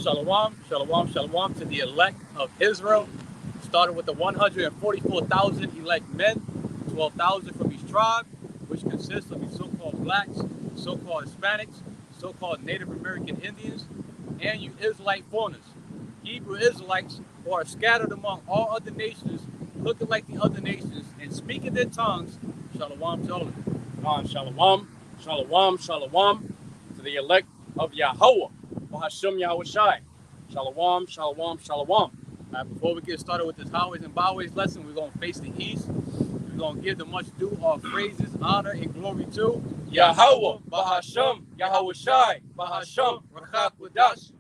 Shalom, shalom, shalom to the elect of Israel. Started with the 144,000 elect men, 12,000 from each tribe, which consists of the so-called blacks, so-called Hispanics, so-called Native American Indians, and you Israelite foreigners. Hebrew Israelites who are scattered among all other nations, looking like the other nations and speaking their tongues. Shalom, shalom. Shalom, shalom, shalom to the elect of YAHAWAH YAHAWASHI. Shalom, shalom, shalom. Before we get started with this highways and byways lesson, we're going to face the east. We're going to give the much due our praises, honor, and glory to YAHAWAH, BAHASHAM, YAHAWASHI, BAHASHAM, QaDash.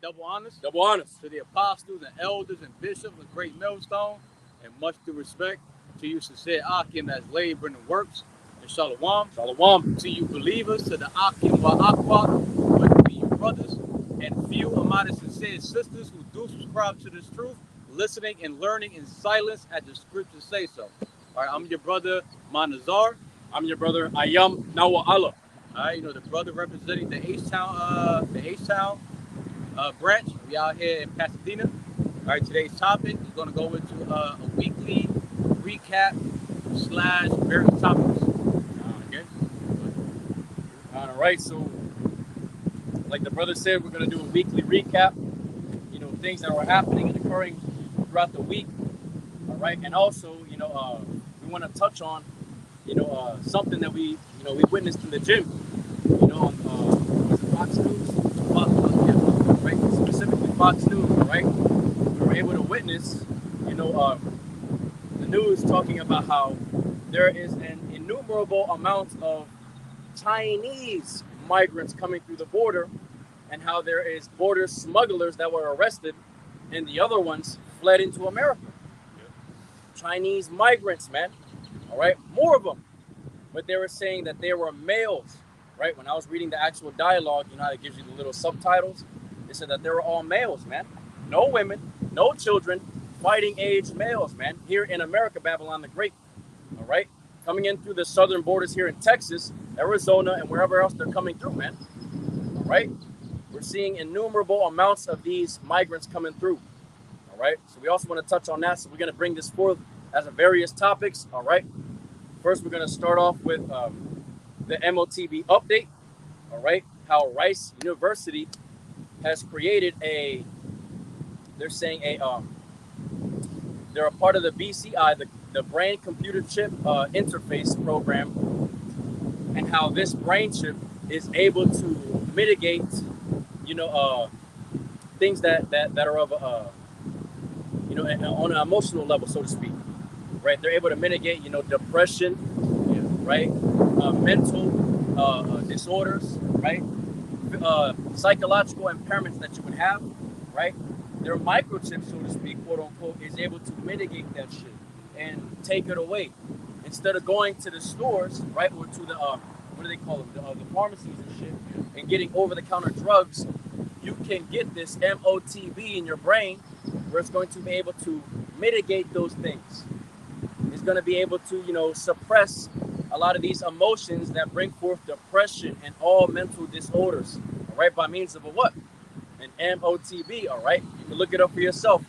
Double honors. Double honors to the apostles and elders and bishops of Great Millstone, and much due respect to you sincere Akim that's labor in the works. And shalom. Shalom. To you believers, to the Akim wa Akwa, but to you brothers, and few amount of sincere sisters who do subscribe to this truth, listening and learning in silence as the scriptures say so. All right, I'm your brother, Manazar. I'm your brother, NAWA. All right, you know, the brother representing the H-Town, branch. We out here in Pasadena. All right, today's topic is going to go into a weekly recap / various topics. Okay. All right, so like the brother said, we're going to do a weekly recap, you know, things that were happening and occurring throughout the week. All right, and also, you know, we want to touch on, you know, something that we witnessed in the gym, you know, on was it Fox News? Fox News, yeah, right? Specifically Fox News, all right? We were able to witness, you know, the news talking about how there is an innumerable amount of Chinese migrants coming through the border, and how there is border smugglers that were arrested, and the other ones fled into America. Yeah. Chinese migrants, man. All right, more of them. But they were saying that they were males, right? When I was reading the actual dialogue, you know how it gives you the little subtitles? They said that they were all males, man. No women, no children, fighting age males, man. Here in America, Babylon the Great, all right? Coming in through the southern borders here in Texas, Arizona, and wherever else they're coming through, man. All right? We're seeing innumerable amounts of these migrants coming through. All right? So we also want to touch on that. So we're going to bring this forth as a various topics. All right? First, we're going to start off with the MOTB update. All right? How Rice University has created they're saying they're a part of the BCI, the Brain Computer Chip Interface Program, and how this brain chip is able to mitigate, you know, things that are of, you know, on an emotional level, so to speak, right? They're able to mitigate, you know, depression, right? Mental disorders, right? Psychological impairments that you would have, right? Their microchip, so to speak, quote unquote, is able to mitigate that shit and take it away. Instead of going to the stores, right, or to the what do they call them, the pharmacies and shit, and getting over-the-counter drugs, you can get this MOTB in your brain, where it's going to be able to mitigate those things. It's going to be able to, you know, suppress a lot of these emotions that bring forth depression and all mental disorders, all right, by means of a what? An MOTB, all right? You can look it up for yourself,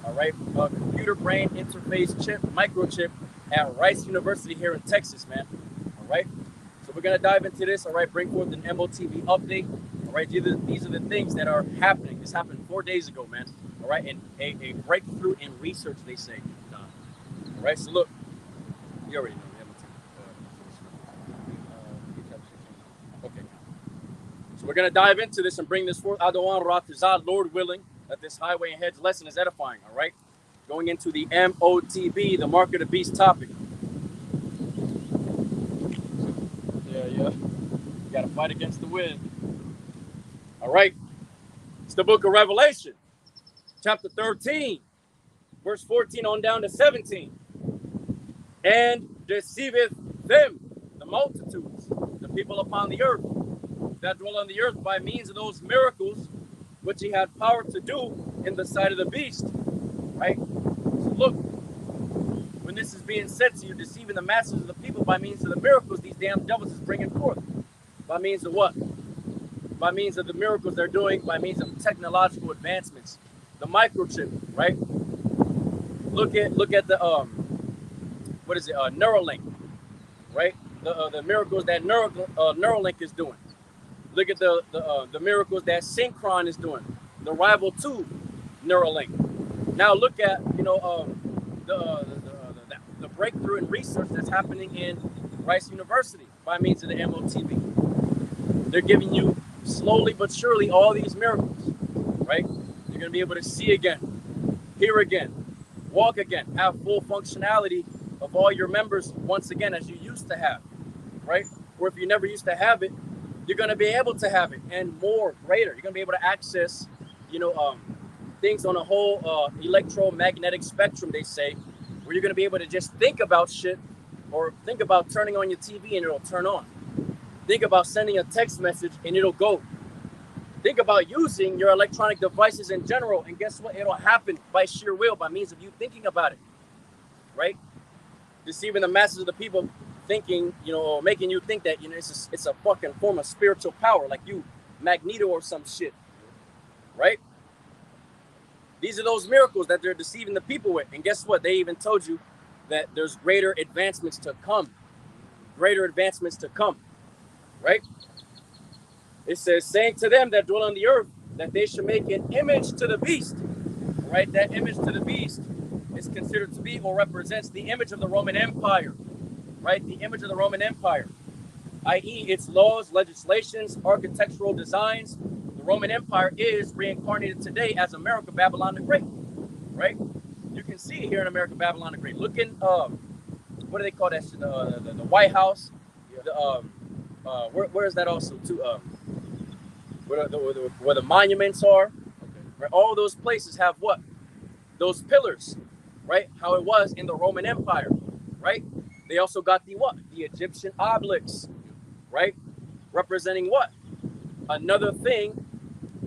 all right? Computer brain interface chip, microchip at Rice University here in Texas, man, all right? So we're going to dive into this, all right? Bring forth an MOTB update, all right? These are the things that are happening. This happened 4 days ago, man, all right? And a breakthrough in research, they say. All right, so look, you already know the MOTB. Okay. So we're going to dive into this and bring this forth. Adawan Ratizad, Lord willing, that this highway and hedge lesson is edifying, all right? Going into the MOTB, the Mark of the Beast topic. Yeah. You got to fight against the wind. All right. It's the book of Revelation, chapter 13, verse 14 on down to 17. And deceiveth them, the multitudes, the people upon the earth, that dwell on the earth by means of those miracles which he had power to do in the sight of the beast. Right? So look, when this is being said to you, deceiving the masses of the people by means of the miracles these damn devils is bringing forth. By means of what? by means of the miracles they're doing, by means of technological advancements. The microchip, right? Look at the what is it? Neuralink, right? The miracles that Neuralink is doing. Look at the miracles that Synchron is doing, the rival to Neuralink. Now look at the breakthrough in research that's happening in Rice University by means of the MOTV. They're giving you slowly but surely all these miracles, right? You're gonna be able to see again, hear again, walk again, have full functionality of all your members once again as you used to have, right? Or if you never used to have it, you're gonna be able to have it and more, greater. You're gonna be able to access, things on a whole electromagnetic spectrum, they say, where you're gonna be able to just think about shit or think about turning on your TV and it'll turn on. Think about sending a text message and it'll go. Think about using your electronic devices in general, and guess what? It'll happen by sheer will, by means of you thinking about it, right? Deceiving the masses of the people, thinking, or making you think that, it's a fucking form of spiritual power, like you, Magneto or some shit, right? These are those miracles that they're deceiving the people with. And guess what? They even told you that there's greater advancements to come. Greater advancements to come, right? It says, saying to them that dwell on the earth, that they should make an image to the beast, right? That image to the beast is considered to be or represents the image of the Roman Empire, right? The image of the Roman Empire, i.e. its laws, legislations, architectural designs. The Roman Empire is reincarnated today as America, Babylon the Great, right? You can see it here in America, Babylon the Great. Look in, what do they call that shit? The White House. Where is that also too? Where the monuments are. Okay. Right? All those places have what? Those pillars, right? How it was in the Roman Empire, right? They also got the what? The Egyptian obelisks, right? Representing what? Another thing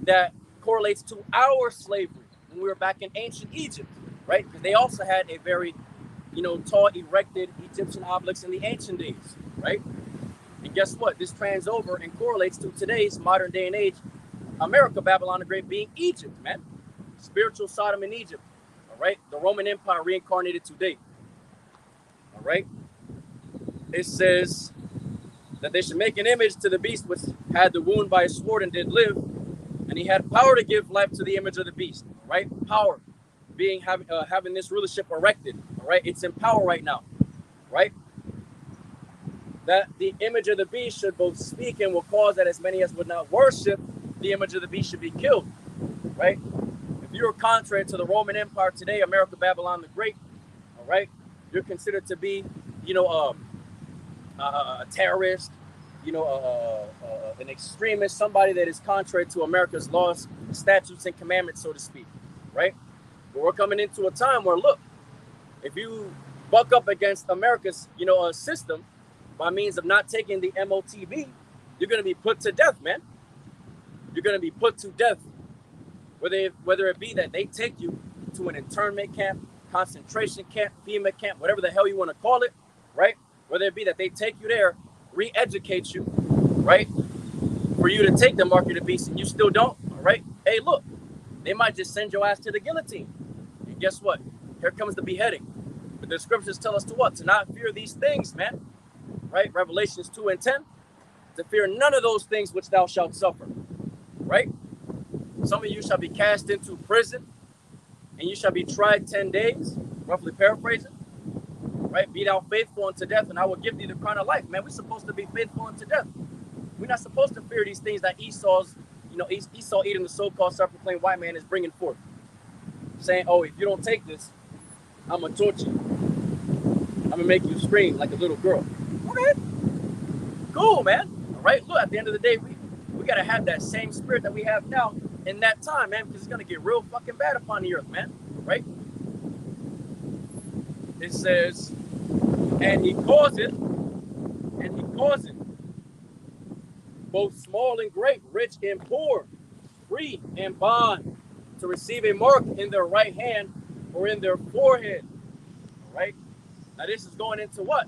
that correlates to our slavery when we were back in ancient Egypt, right? Because they also had a very, tall, erected Egyptian obelisk in the ancient days, right? And guess what? This trans over and correlates to today's modern day and age, America, Babylon the Great being Egypt, man. Spiritual Sodom in Egypt, all right? The Roman Empire reincarnated today, all right? It says that they should make an image to the beast which had the wound by a sword and did live, and he had power to give life to the image of the beast, right? Power, being having this rulership erected, all right? It's in power right now, right? That the image of the beast should both speak and will cause that as many as would not worship the image of the beast should be killed, right? If you're contrary to the Roman Empire today, America, Babylon the Great, all right, you're considered to be, a terrorist, an extremist, somebody that is contrary to America's laws, statutes, and commandments, so to speak, right? But we're coming into a time where, look, if you buck up against America's, system by means of not taking the MOTV, you're going to be put to death, man. You're going to be put to death, whether it be that they take you to an internment camp, concentration camp, FEMA camp, whatever the hell you want to call it, right? Whether it be that they take you there, re-educate you, right? For you to take the mark of the beast and you still don't, all right? Hey, look, they might just send your ass to the guillotine. And guess what? Here comes the beheading. But the scriptures tell us to what? To not fear these things, man, right? Revelations 2:10, to fear none of those things which thou shalt suffer, right? Some of you shall be cast into prison and you shall be tried 10 days, roughly paraphrasing. Right? Be thou faithful unto death, and I will give thee the crown of life. Man, we're supposed to be faithful unto death. We're not supposed to fear these things that Esau eating the so-called self-proclaimed white man is bringing forth. Saying, oh, if you don't take this, I'm going to torture you. I'm going to make you scream like a little girl. Okay. Cool, man. All right. Look, at the end of the day, we got to have that same spirit that we have now in that time, man, because it's going to get real fucking bad upon the earth, man. Right? It says, and he causeth, both small and great, rich and poor, free and bond, to receive a mark in their right hand or in their forehead. All right? Now this is going into what?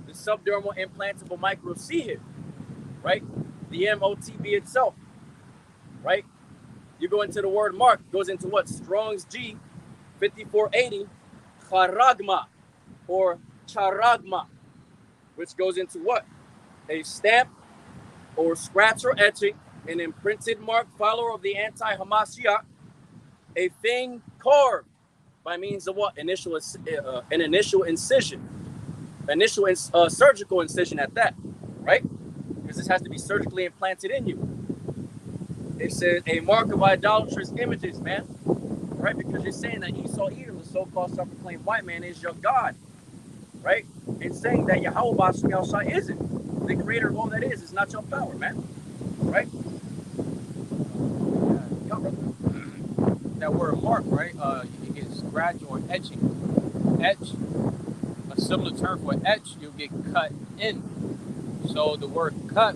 The subdermal implantable microCHIP, right? The MOTB itself. right? You go into the word mark, goes into what? Strong's G 5480, charagma or charagma, which goes into what? A stamp or scratch or etching, an imprinted mark, follower of the anti-Hamashiach, a thing carved by means of what? An initial incision, surgical incision at that, right? Because this has to be surgically implanted in you. It says a mark of idolatrous images, man, right? Because you're saying that Esau Edom, the so-called self-proclaimed white man, is your God, right? And saying that YAHAWASHI isn't the creator of all that is not your power, man, right? That word mark, right? You get scratch or etching. Etch, a similar term for etch, you'll get cut in. So the word cut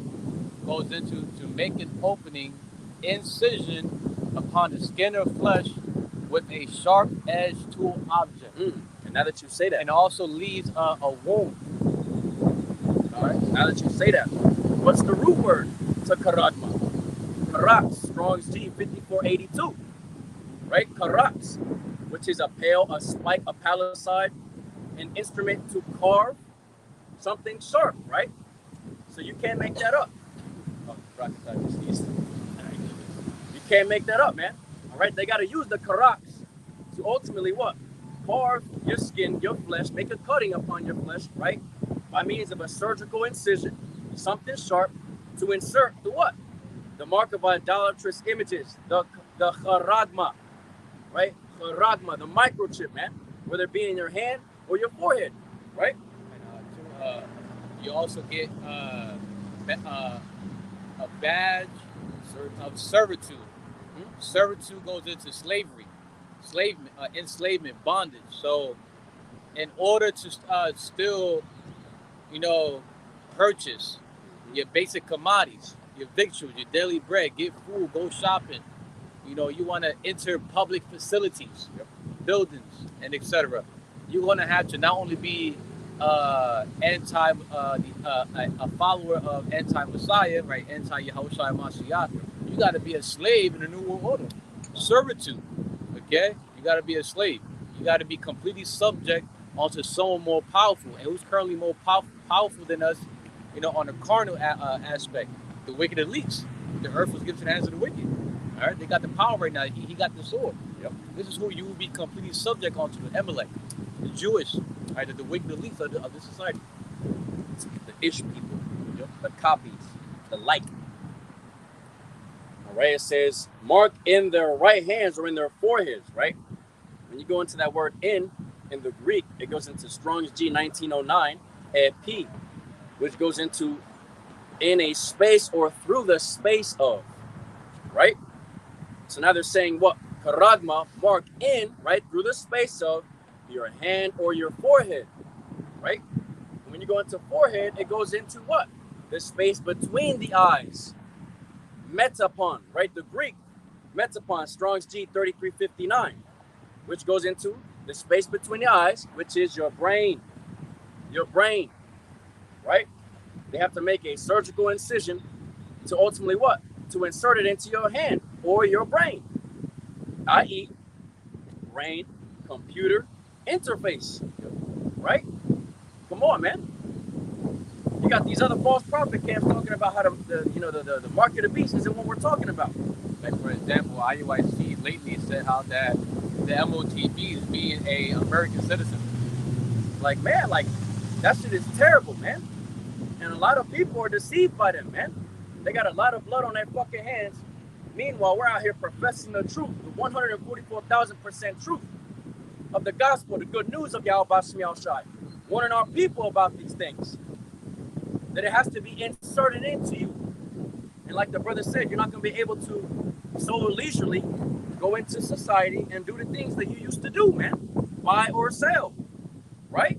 goes into to make an opening, incision upon the skin or flesh with a sharp edge tool object. And now that you say that, and also leaves a wound. All right. Now that you say that, what's the root word to karagma? Karaks, Strong's G 5482, right? Karaks, which is a pale, a spike, a palisade, an instrument to carve something sharp, right? So you can't make that up. You can't make that up, man. All right, they got to use the karaks to ultimately what? Carve your skin, your flesh, make a cutting upon your flesh, right? By means of a surgical incision, something sharp, to insert the what? The mark of idolatrous images, the charagma, right? Charagma, the microchip, man, whether it be in your hand or your forehead, right? And you also get a badge of servitude. Servitude goes into slavery, enslavement, bondage. So in order to still, purchase your basic commodities, your victuals, your daily bread, get food, go shopping, you want to enter public facilities, buildings, and etc. You're going to have to not only be a follower of anti-Messiah, right? Anti-YAHAWASHI Mashiach. You got to be a slave in the New World Order. Servitude, okay? You got to be a slave. You got to be completely subject onto someone more powerful. And who's currently more powerful than us, on the carnal aspect? The wicked elites. The earth was given to the hands of the wicked. All right? They got the power right now. He got the sword. Yep. This is who you will be completely subject onto, the Amalek, the Jewish, right? The wicked elites of the society. The Ish people, the copies, the like. All right, it says, mark in their right hands or in their foreheads, right? When you go into that word in the Greek, it goes into Strong's G 1909, P, which goes into in a space or through the space of, right? So now they're saying what? Karagma, mark in, right, through the space of your hand or your forehead, right? And when you go into forehead, it goes into what? The space between the eyes. Metapon, right? The Greek, metapon, Strong's G 3359, which goes into the space between the eyes, which is your brain, right? They have to make a surgical incision to ultimately what? To insert it into your hand or your brain, i.e. brain, computer, interface, right? Come on, man. You got these other false prophet camps talking about how the mark of the beast isn't what we're talking about. Like, for example, IUIC lately said how that the MOTB is being a American citizen. Like, man, like, that shit is terrible, man. And a lot of people are deceived by them, man. They got a lot of blood on their fucking hands. Meanwhile, we're out here professing the truth, the 144,000% truth of the gospel, the good news of YAHAWASHI, warning our people about these things. That it has to be inserted into you. And like the brother said, you're not going to be able to so leisurely go into society and do the things that you used to do, man. Buy or sell, right?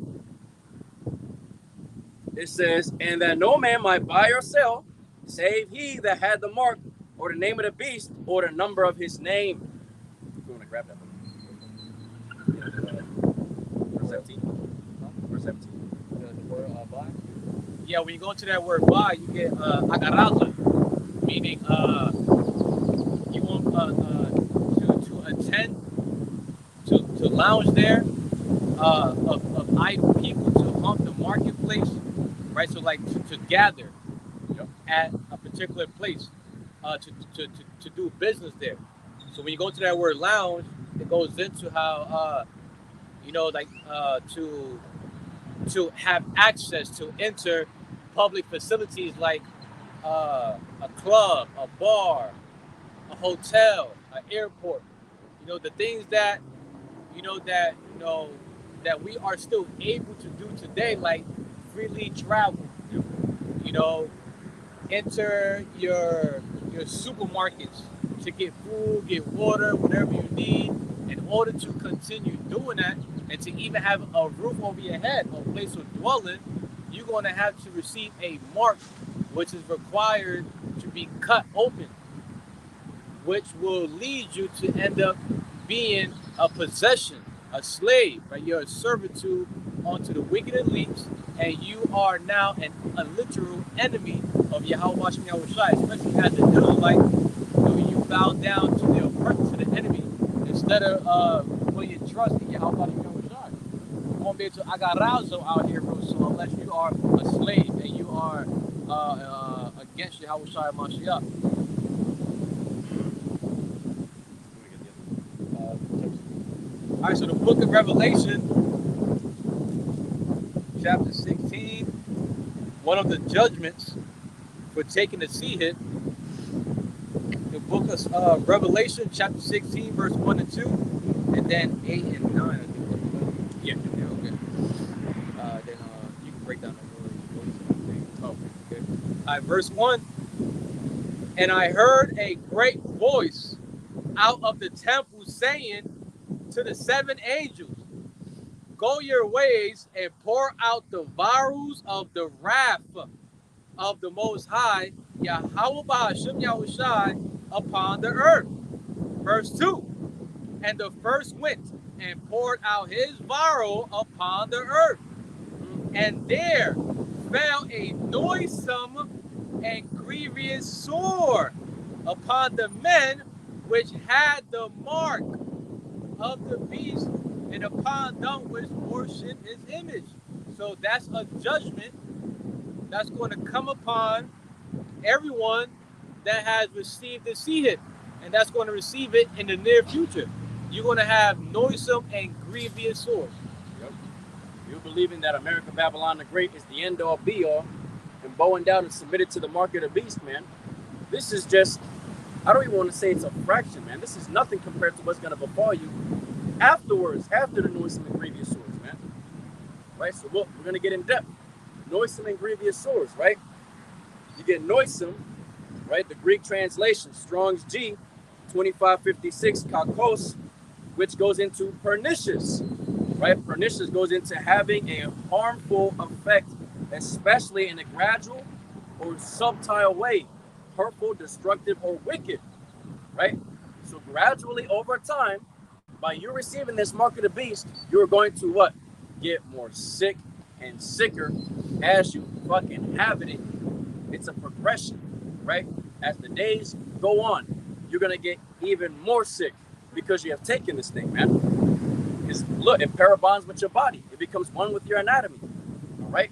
It says, and that no man might buy or sell, save he that had the mark or the name of the beast or the number of his name. You want to grab that one? Verse 17. Verse 17. The word buy? Yeah, when you go into that word buy, you get agaraza, meaning attend, to lounge there, of idle people to hump the marketplace, right? So like to gather at a particular place, to do business there. So when you go to that word lounge, it goes into how you know, like to have access to enter public facilities like a club, a bar, a hotel, an airport. You know, the things that that we are still able to do today, like freely travel. You know, enter your supermarkets to get food, get water, whatever you need. In order to continue doing that and to even have a roof over your head, a place to dwell in, you're going to have to receive a mark, which is required to be cut open, which will lead you to end up being a possession, a slave, right? You're a servitude onto the wicked elites, and you are now a literal enemy of YAHAWASHI, especially as an Israelite. You bow down to the oppressor, to the enemy, instead of putting your trust in YAHAWASHI. You won't be able to agarazo out here, bro, so unless you are a slave and you are against YAHAWASHI Mashiach. All right, so the book of Revelation, chapter 16, one of the judgments for taking the sea hit. The book of Revelation, chapter 16, verse 1 and 2, and then 8 and 9. I think. Yeah, okay. Then you can break down the word. Okay. All right, verse 1. And I heard a great voice out of the temple saying to the 7 angels, go your ways and pour out the vials of the wrath of the Most High, YAHAWAH BAHASHAM YAHWAHSHI, upon the earth. Verse 2. And the first went and poured out his vial upon the earth. And there fell a noisome and grievous sore upon the men which had the mark of the beast, and upon them which worship his image. So that's a judgment that's going to come upon everyone that has received the sea hit, and that's going to receive it in the near future. You're going to have noisome and grievous sores. Yep. You're believing that America Babylon the Great is the end all be all, and bowing down and submitted to the mark of the beast, man. This is just, I don't even want to say it's a fraction, man. This is nothing compared to what's going to befall you afterwards, after the noisome and grievous sores, man. Right? So look, we're going to get in depth. Noisome and grievous sores, right? You get noisome, right? The Greek translation, Strong's G, 2556, kakos, which goes into pernicious, right? Pernicious goes into having a harmful effect, especially in a gradual or subtle way, hurtful, destructive, or wicked, right? So gradually over time, by you receiving this mark of the beast, you're going to what? Get more sick and sicker as you fucking have it. It's a progression, right? As the days go on, you're gonna get even more sick because you have taken this thing, man. Because look, it parabonds with your body. It becomes one with your anatomy, all right?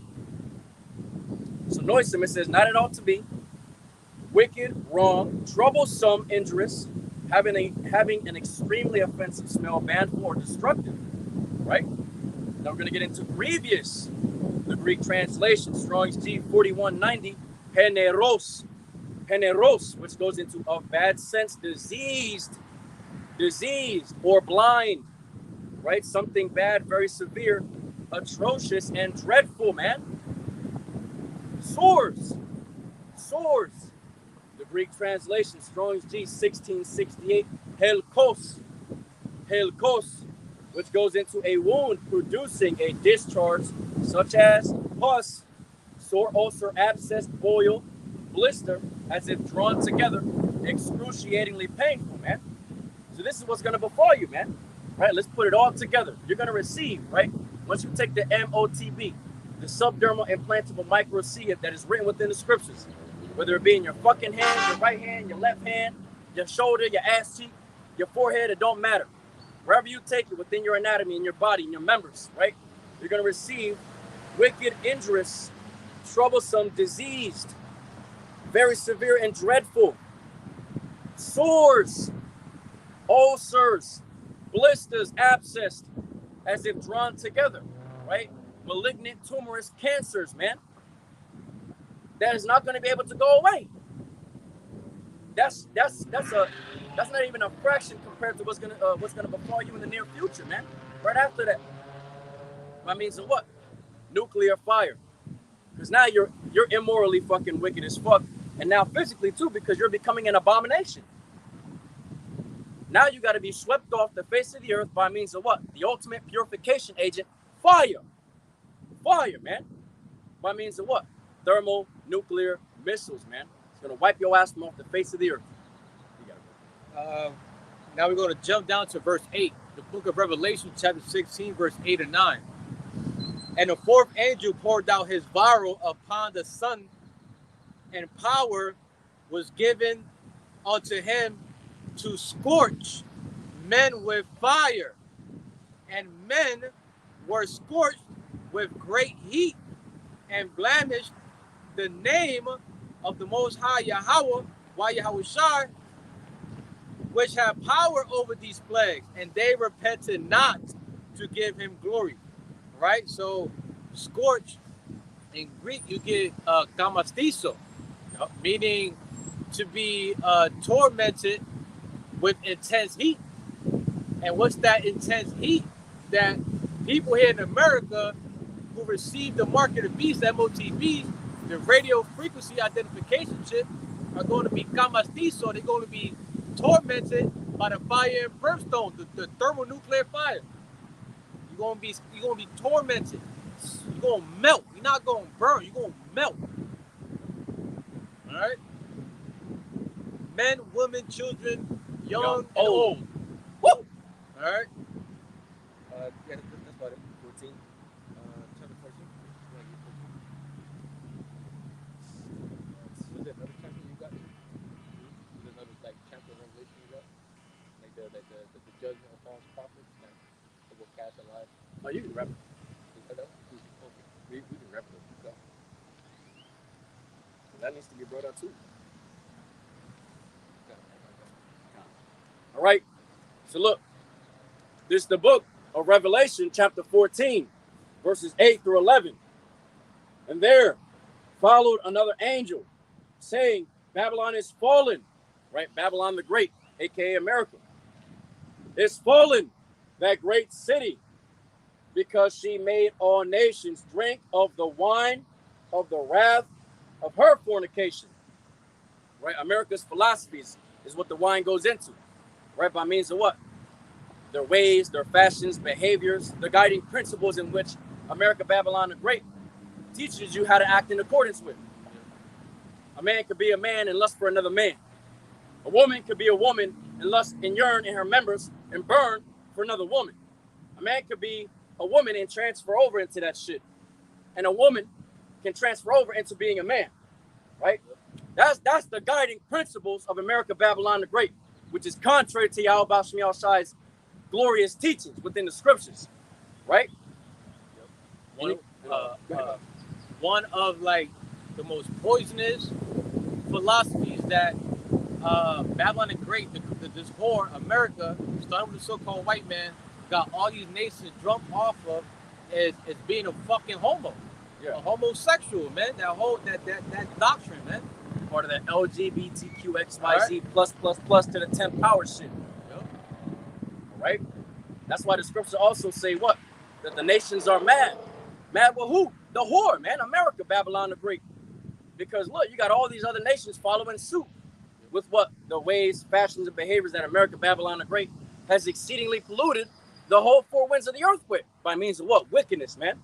So noisome, it says, not at all to be, wicked, wrong, troublesome, injurious, having an extremely offensive smell, banful, or destructive, right? Now we're going to get into grievous. The Greek translation, Strong's G 4190, peneros, which goes into of bad sense, diseased, or blind, right? Something bad, very severe, atrocious, and dreadful, man. Sores. The Greek translation, Strong's G 1668, helkos, which goes into a wound producing a discharge such as pus, sore ulcer, abscess, boil, blister, as if drawn together, excruciatingly painful, man. So this is what's going to befall you, man. Right? Let's put it all together. You're going to receive, right? Once you take the MOTB, the subdermal implantable microcia that is written within the scriptures, whether it be in your fucking hand, your right hand, your left hand, your shoulder, your ass cheek, your forehead, it don't matter. Wherever you take it within your anatomy, in your body, in your members, right? You're going to receive wicked, injurious, troublesome, diseased, very severe and dreadful sores, ulcers, blisters, abscessed, as if drawn together, right? Malignant, tumorous cancers, man. That is not going to be able to go away. That's not even a fraction compared to what's gonna befall you in the near future, man. Right after that, by means of what? Nuclear fire. Because now you're immorally fucking wicked as fuck, and now physically too, because you're becoming an abomination. Now you got to be swept off the face of the earth by means of what? The ultimate purification agent, fire. Fire, man. By means of what? Thermonuclear missiles, man. It's gonna wipe your ass from off the face of the earth. Now we're going to jump down to verse 8, the book of Revelation, chapter 16, verse 8 and 9. And the fourth angel poured out his vial upon the sun, and power was given unto him to scorch men with fire. And men were scorched with great heat, and blemished the name of the Most High Yahawah, YAHAWASHI, which have power over these plagues, and they repented not to give him glory. Right? So, scorch, in Greek, you get kamastiso, meaning to be tormented with intense heat. And what's that intense heat? That people here in America who receive the mark of the beast, MOTBs, the radio frequency identification chip, are going to be kamastiso. They're going to be tormented by the fire and brimstone, the thermonuclear fire. You're gonna be tormented. You're gonna melt. You're not gonna burn. You're gonna melt. All right. Men, women, children, young and old. Woo! All right. Yeah, that's about it. 14. Chapter 14. Was there another chapter you got? There's another chapter of Revelation you got? Like the judgment of false prophets, like the book Cash Alive. Oh, you can rap it. Okay. We can rap it. Go. That needs to be brought out too. All right. So look, this is the book of Revelation, chapter 14, verses 8 through 11. And there followed another angel, saying, Babylon is fallen, right? Babylon the Great, aka America, is fallen, that great city, because she made all nations drink of the wine of the wrath of her fornication. Right? America's philosophies is what the wine goes into. Right? By means of what? Their ways, their fashions, behaviors, the guiding principles in which America, Babylon the Great teaches you how to act in accordance with. A man could be a man and lust for another man. A woman could be a woman and lust and yearn in her members and burn for another woman. A man could be a woman and transfer over into that shit. And a woman can transfer over into being a man. Right? That's the guiding principles of America, Babylon the Great, which is contrary to YAHAWAHSHI's glorious teachings within the scriptures. Right? One of like the most poisonous philosophies that Babylon the Great, this whore, America, starting with the so-called white man, got all these nations drunk off of is being a fucking homo. Yeah. A homosexual, man. That doctrine, man. Part of the LGBTQXYZ plus to the 10th power shit. Yep. All right? That's why the scripture also say what? That the nations are mad. Mad with who? The whore, man. America, Babylon the Great. Because look, you got all these other nations following suit with what? The ways, fashions, and behaviors that America, Babylon the Great has exceedingly polluted the whole four winds of the earth with. By means of what? Wickedness, man.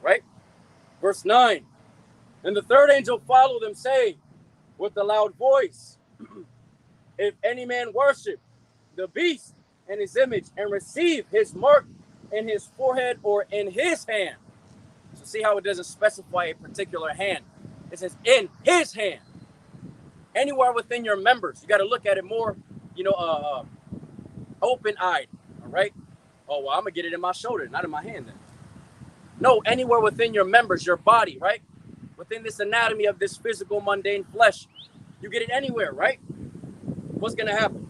Right? Verse 9. And the third angel followed them, saying with a loud voice, if any man worship the beast and his image and receive his mark in his forehead or in his hand. So see how it doesn't specify a particular hand. It says in his hand. Anywhere within your members. You got to look at it more, open-eyed, all right? Oh, well, I'm going to get it in my shoulder, not in my hand then. No, anywhere within your members, your body, right? Within this anatomy of this physical, mundane flesh. You get it anywhere, right? What's going to happen?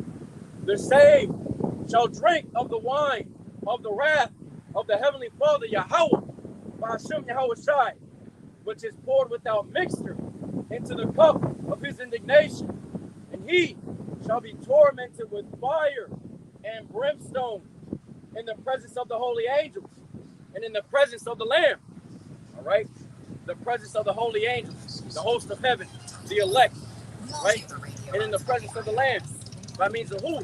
The saved shall drink of the wine of the wrath of the Heavenly Father, Yahawah, BAHASHAM YAHAWASHI, which is poured without mixture into the cup of his indignation. And he shall be tormented with fire and brimstone in the presence of the holy angels and in the presence of the Lamb. All right? The presence of the holy angels, the host of heaven, the elect, right? And in the presence of the Lamb. By means of who?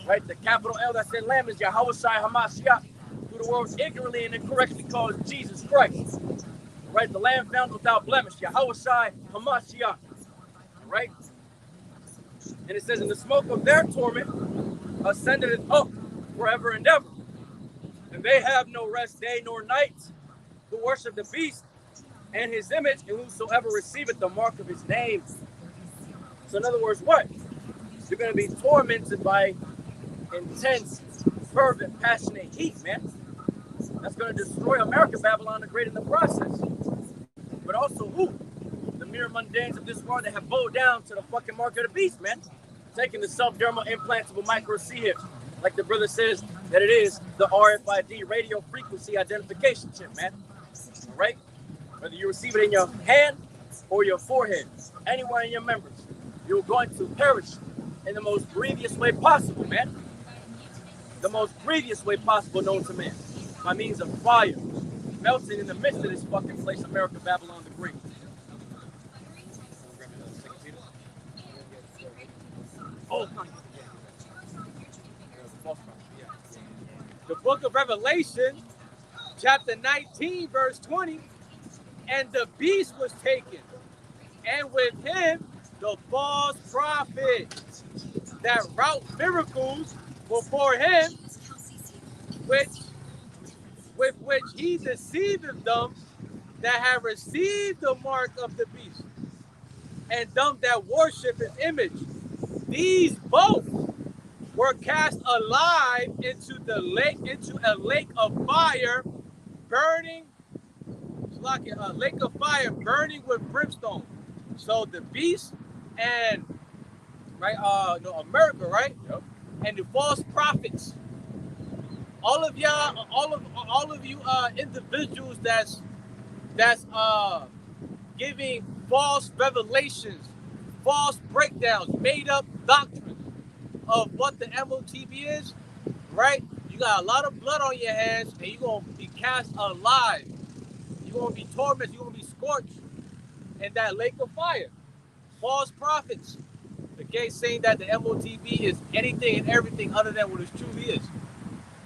Right? The capital L that's in Lamb is YAHAWASHI HaMashiach, who the world ignorantly and incorrectly calls Jesus Christ. Right? The Lamb found without blemish, YAHAWASHI HaMashiach. Right? And it says, in the smoke of their torment ascended up forever and ever. And they have no rest day nor night, who worship the beast and his image, and whosoever receiveth the mark of his name. So in other words, what? You're going to be tormented by intense, fervent, passionate heat, man. That's going to destroy America, Babylon the Great in the process. But also who? The mere mundanes of this world that have bowed down to the fucking mark of the beast, man. Taking the self-dermal implantable micro chip, like the brother says that it is the RFID, radio frequency identification chip, man. All right? Whether you receive it in your hand or your forehead, anywhere in your members, you're going to perish in the most grievous way possible, man. The most grievous way possible known to man, by means of fire, melting in the midst of this fucking place, America, Babylon the Great. Oh, The book of Revelation, chapter 19, verse 20, and the beast was taken, and with him the false prophet that wrought miracles before him, with which he deceiveth them that have received the mark of the beast, and them that worship his image. These both were cast alive into a lake of fire, burning, like a lake of fire burning with brimstone. So the beast and America, right? Yep. And the false prophets. All of y'all, all of you individuals that's giving false revelations, false breakdowns, made up doctrines of what the MOTB is, right? You got a lot of blood on your hands, and you're gonna be cast alive. You're gonna be tormented. You're gonna be scorched in that lake of fire. False prophets, okay, saying that the MOTB is anything and everything other than what it truly is.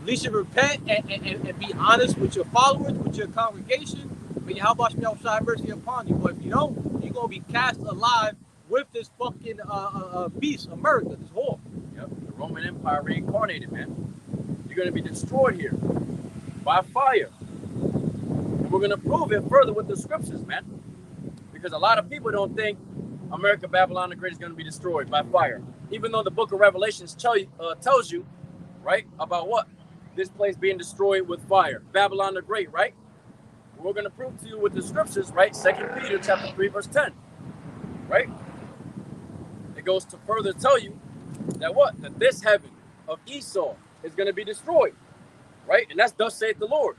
At least you repent and be honest with your followers, with your congregation. May YAHAWASHI have mercy upon you. But if you don't, you're gonna be cast alive with this fucking beast, America, this whore. Yep, the Roman Empire reincarnated, man. You're going to be destroyed here by fire. And we're going to prove it further with the scriptures, man. Because a lot of people don't think America, Babylon the Great is going to be destroyed by fire. Even though the book of Revelations tells you, right, about what? This place being destroyed with fire. Babylon the Great, right? We're going to prove to you with the scriptures, right? 2 Peter chapter 3, verse 10, right? It goes to further tell you that what? That this heaven of Esau is going to be destroyed, right? And that's thus saith the Lord.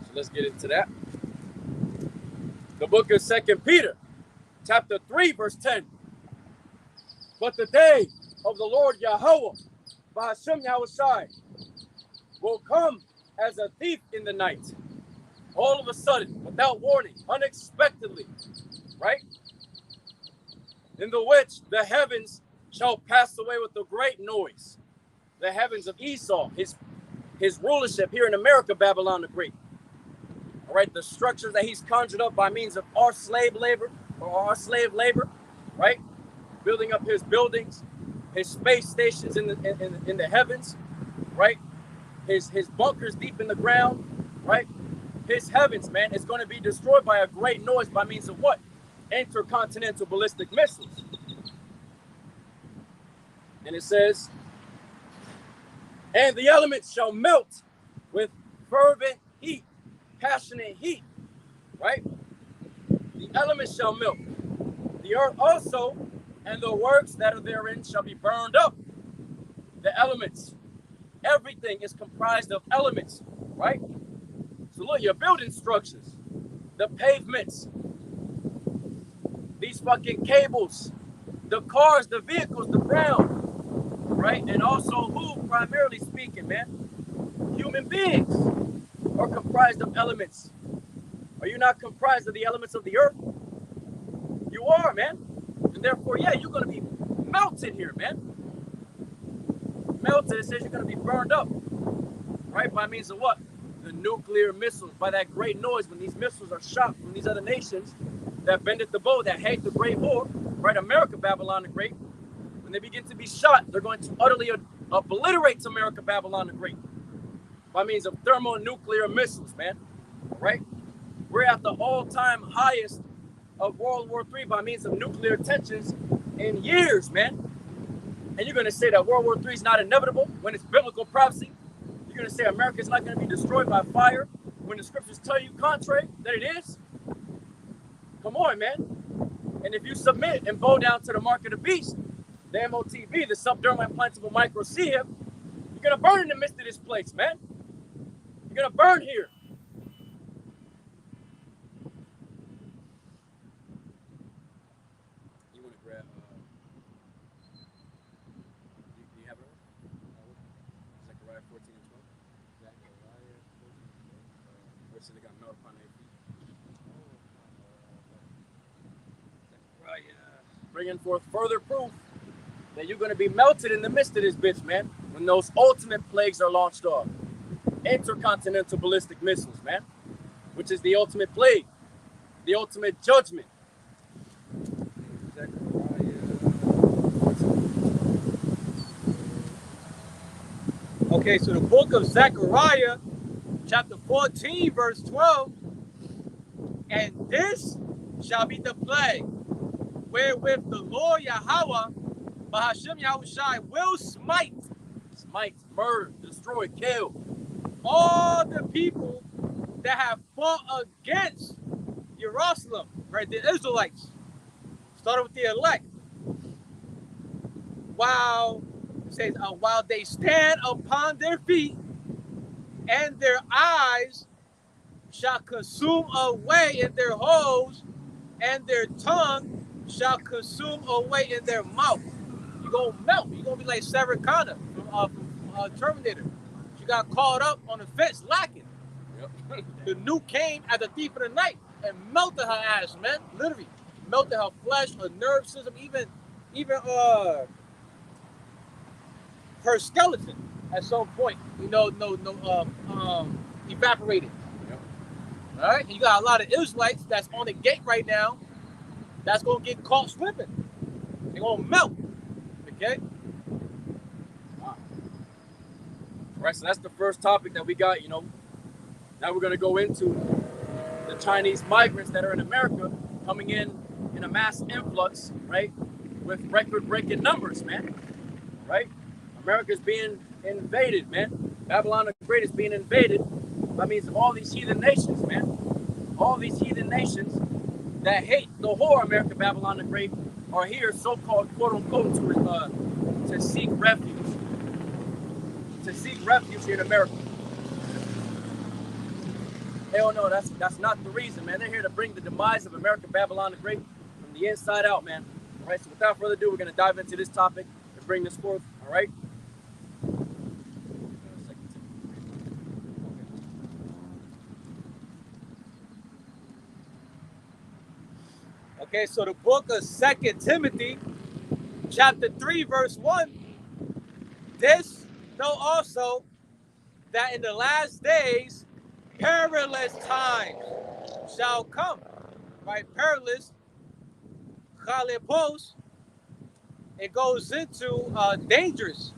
So let's get into that. The book of 2 Peter, chapter 3, verse 10. But the day of the Lord Yahawah, BAHASHAM YAHAWASHI, will come as a thief in the night, all of a sudden, without warning, unexpectedly, right? In the which the heavens shall pass away with a great noise. The heavens of Esau, his rulership here in America, Babylon the Great. All right, the structures that he's conjured up by means of our slave labor, right? Building up his buildings, his space stations in the heavens, right? His bunkers deep in the ground, right? His heavens, man, is going to be destroyed by a great noise by means of what? intercontinental ballistic missiles. And it says, and the elements shall melt with fervent heat, passionate heat, right? The elements shall melt. The earth also and the works that are therein shall be burned up. The elements, everything is comprised of elements, right? So look, your building structures, the pavements, these fucking cables, the cars, the vehicles, the ground, right? And also who, primarily speaking, man? Human beings are comprised of elements. Are you not comprised of the elements of the earth? You are, man. And therefore, yeah, you're going to be melted here, man. Melted, it says you're going to be burned up, right? By means of what? The nuclear missiles, by that great noise when these missiles are shot from these other nations that bendeth the bow, that hate the great whore, right? America, Babylon the Great. When they begin to be shot, they're going to utterly obliterate America, Babylon the Great by means of thermonuclear missiles, man, right? We're at the all-time highest of World War III by means of nuclear tensions in years, man. And you're going to say that World War III is not inevitable when it's biblical prophecy? You're going to say America is not going to be destroyed by fire when the scriptures tell you contrary that it is? Come on, man. And if you submit and bow down to the mark of the beast, the MOTB, the subdermal implantable microCHIP, you're going to burn in the midst of this place, man. You're going to burn here. You want to grab, you have it on? Zechariah 14 and 12. Zechariah 14 and 12. Where said they got melt upon their feet? Zechariah. Bringing forth further proof that you're going to be melted in the midst of this bitch, man, when those ultimate plagues are launched off. Intercontinental ballistic missiles, man, which is the ultimate plague, the ultimate judgment. Okay, so the book of Zechariah, chapter 14, verse 12, and this shall be the plague wherewith the Lord Yahawah, BAHASHAM YAHAWASHI, will smite, murder, destroy, kill all the people that have fought against Jerusalem, right? The Israelites, started with the elect. While it says, while they stand upon their feet, and their eyes shall consume away in their holes, and their tongue shall consume away in their mouth. You're gonna melt. You're gonna be like Sarah Connor from Terminator. She got caught up on the fence lacking. Yep. The nuke came as a thief in the night and melted her ass, man. Literally melted her flesh, her nerve system, even her skeleton at some point, evaporated. Yep. All right, and you got a lot of Israelites that's on the gate right now that's gonna get caught slipping. They're gonna melt. Okay. Wow. Right, so that's the first topic that we got. Now we're gonna go into the Chinese migrants that are in America coming in a mass influx, right, with record-breaking numbers, man. Right. America's being invaded, man. Babylon the Great is being invaded by means of all these heathen nations, man. All these heathen nations that hate the whore America, Babylon the Great, are here, so-called, quote-unquote, to seek refuge. To seek refuge here in America. Hell no, that's not the reason, man. They're here to bring the demise of America, Babylon the Great from the inside out, man. All right, so without further ado, we're going to dive into this topic and bring this forth, all right? Okay, so the book of 2 Timothy, chapter 3, verse 1. This know also that in the last days perilous times shall come. Right? Perilous, chalipos, it goes into dangerous,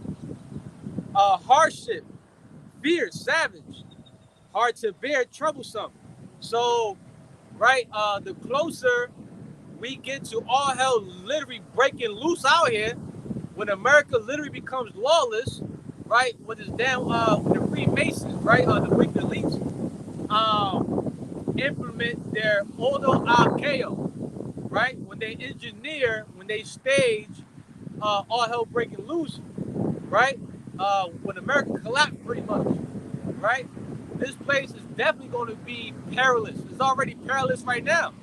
hardship, fierce, savage, hard to bear, troublesome. So, right, the closer we get to all hell literally breaking loose out here, when America literally becomes lawless, right? With this damn the Freemasons, right? The wicked elites implement their Odo Archaeo, right? When they engineer, when they stage all hell breaking loose, right? When America collapsed pretty much, right? This place is definitely going to be perilous. It's already perilous right now,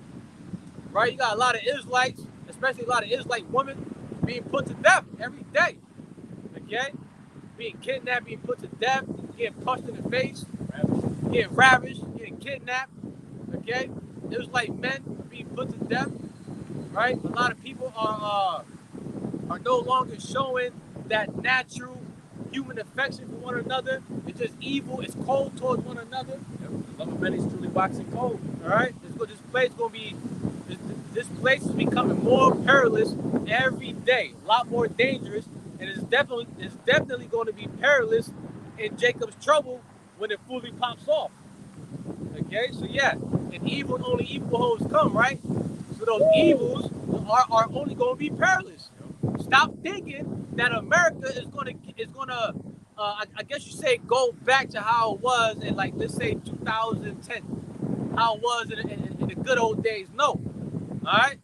right? You got a lot of Israelites, especially a lot of Israelite women, being put to death every day, okay? Being kidnapped, being put to death, getting punched in the face, getting ravished, getting kidnapped, okay? Israelite men are being put to death, right? A lot of people are no longer showing that natural human affection for one another. It's just evil. It's cold towards one another. The love of many is truly waxing cold. All right, this place is gonna be. This place is becoming more perilous every day. A lot more dangerous, and it's definitely going to be perilous in Jacob's trouble when it fully pops off. Okay, so yeah, and evil only evil hoes come, right? So those evils are only going to be perilous. Stop thinking that America is gonna I guess you say go back to how it was in, like, let's say 2010, how it was in the good old days. No, all right.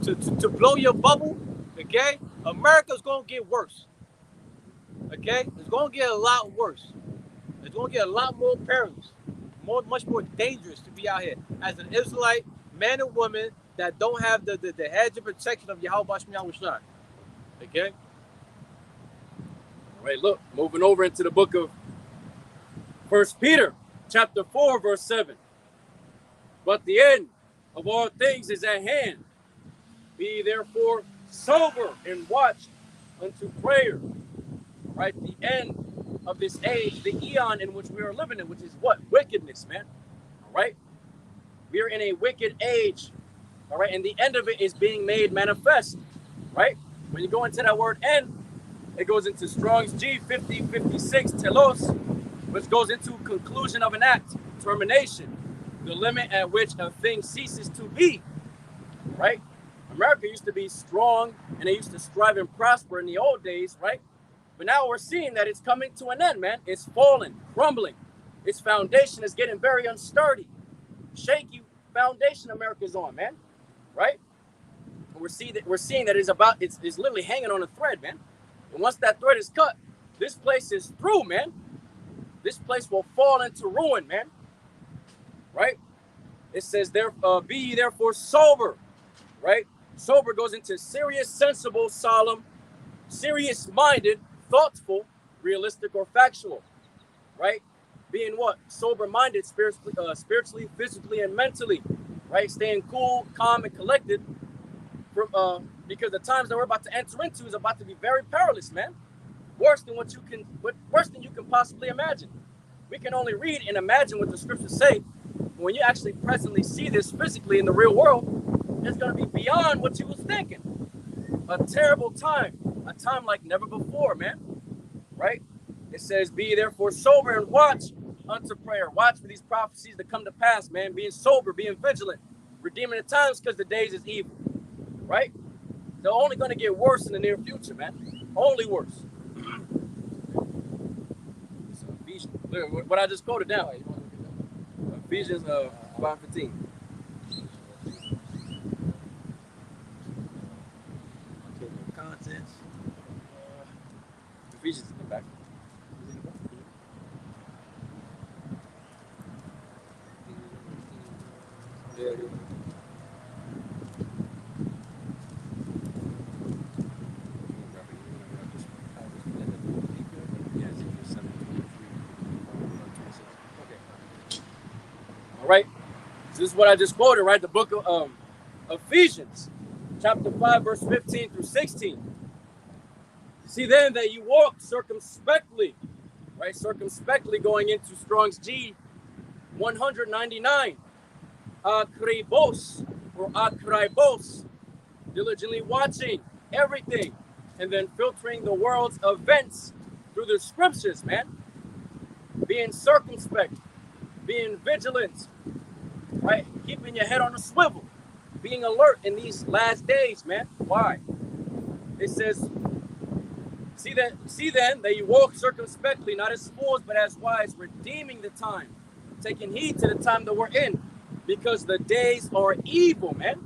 To blow your bubble, okay? America's gonna get worse. Okay, it's gonna get a lot worse. It's gonna get a lot more perilous, much more dangerous to be out here as an Israelite man and woman that don't have the hedge of protection of YAHAWAHSHI. Okay. All right, look, moving over into the book of 1 Peter, chapter 4, verse 7. But the end of all things is at hand. Be therefore sober and watch unto prayer. Right, the end of this age, the eon in which we are living in, which is what? Wickedness, man. All right, we are in a wicked age. All right, and the end of it is being made manifest. Right, when you go into that word end, it goes into Strong's G 5056 telos, which goes into conclusion of an act, termination, the limit at which a thing ceases to be. Right, America used to be strong and they used to strive and prosper in the old days, right? But now we're seeing that it's coming to an end, man. It's falling, crumbling. Its foundation is getting very unsturdy. Shaky foundation America's on, man. Right? And we're seeing that it's literally hanging on a thread, man. And once that thread is cut, this place is through, man. This place will fall into ruin, man. Right? It says, be ye therefore sober. Right? Sober goes into serious, sensible, solemn, serious-minded, thoughtful, realistic, or factual, right? Being what? Sober-minded, spiritually, physically, and mentally, right? Staying cool, calm, and collected, because the times that we're about to enter into is about to be very perilous, man. Worse than you can possibly imagine. We can only read and imagine what the scriptures say. When you actually presently see this physically in the real world, it's going to be beyond what you was thinking. A terrible time. A time like never before, man. Right? It says, be therefore sober and watch unto prayer. Watch for these prophecies to come to pass, man. Being sober, being vigilant, redeeming the times because the days is evil. Right? They're only going to get worse in the near future, man. Only worse. So Ephesians, what I just quoted down. Ephesians 5:15. Contents. Ephesians in the back. Yeah. All right. So this is what I just quoted, right? The book of Ephesians, chapter 5, verse 15 through 16. See then that you walk circumspectly, right? Circumspectly going into Strong's G 199. Akribos or akribos, diligently watching everything and then filtering the world's events through the scriptures, man. Being circumspect, being vigilant, right? Keeping your head on a swivel, being alert in these last days, man. Why? It says, see then that you walk circumspectly, not as fools, but as wise, redeeming the time, taking heed to the time that we're in, because the days are evil, man.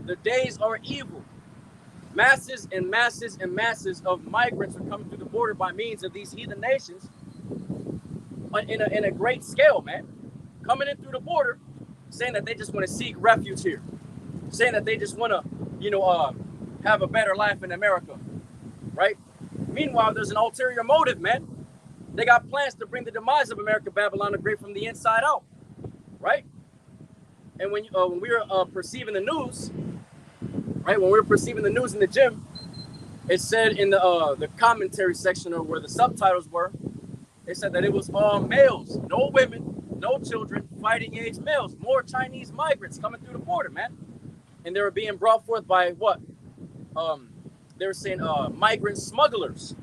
The days are evil. Masses and masses and masses of migrants are coming through the border by means of these heathen nations in a great scale, man. Coming in through the border, saying that they just want to seek refuge here, saying that they just want to, have a better life in America, right? Meanwhile, there's an ulterior motive, man. They got plans to bring the demise of America, Babylon the Great, from the inside out, right? And when we were perceiving the news, right? When we were perceiving the news in the gym, it said in the commentary section, or where the subtitles were, it said that it was all males, no women, no children, fighting age males, more Chinese migrants coming through the border, man. And they were being brought forth by what? They were saying migrant smugglers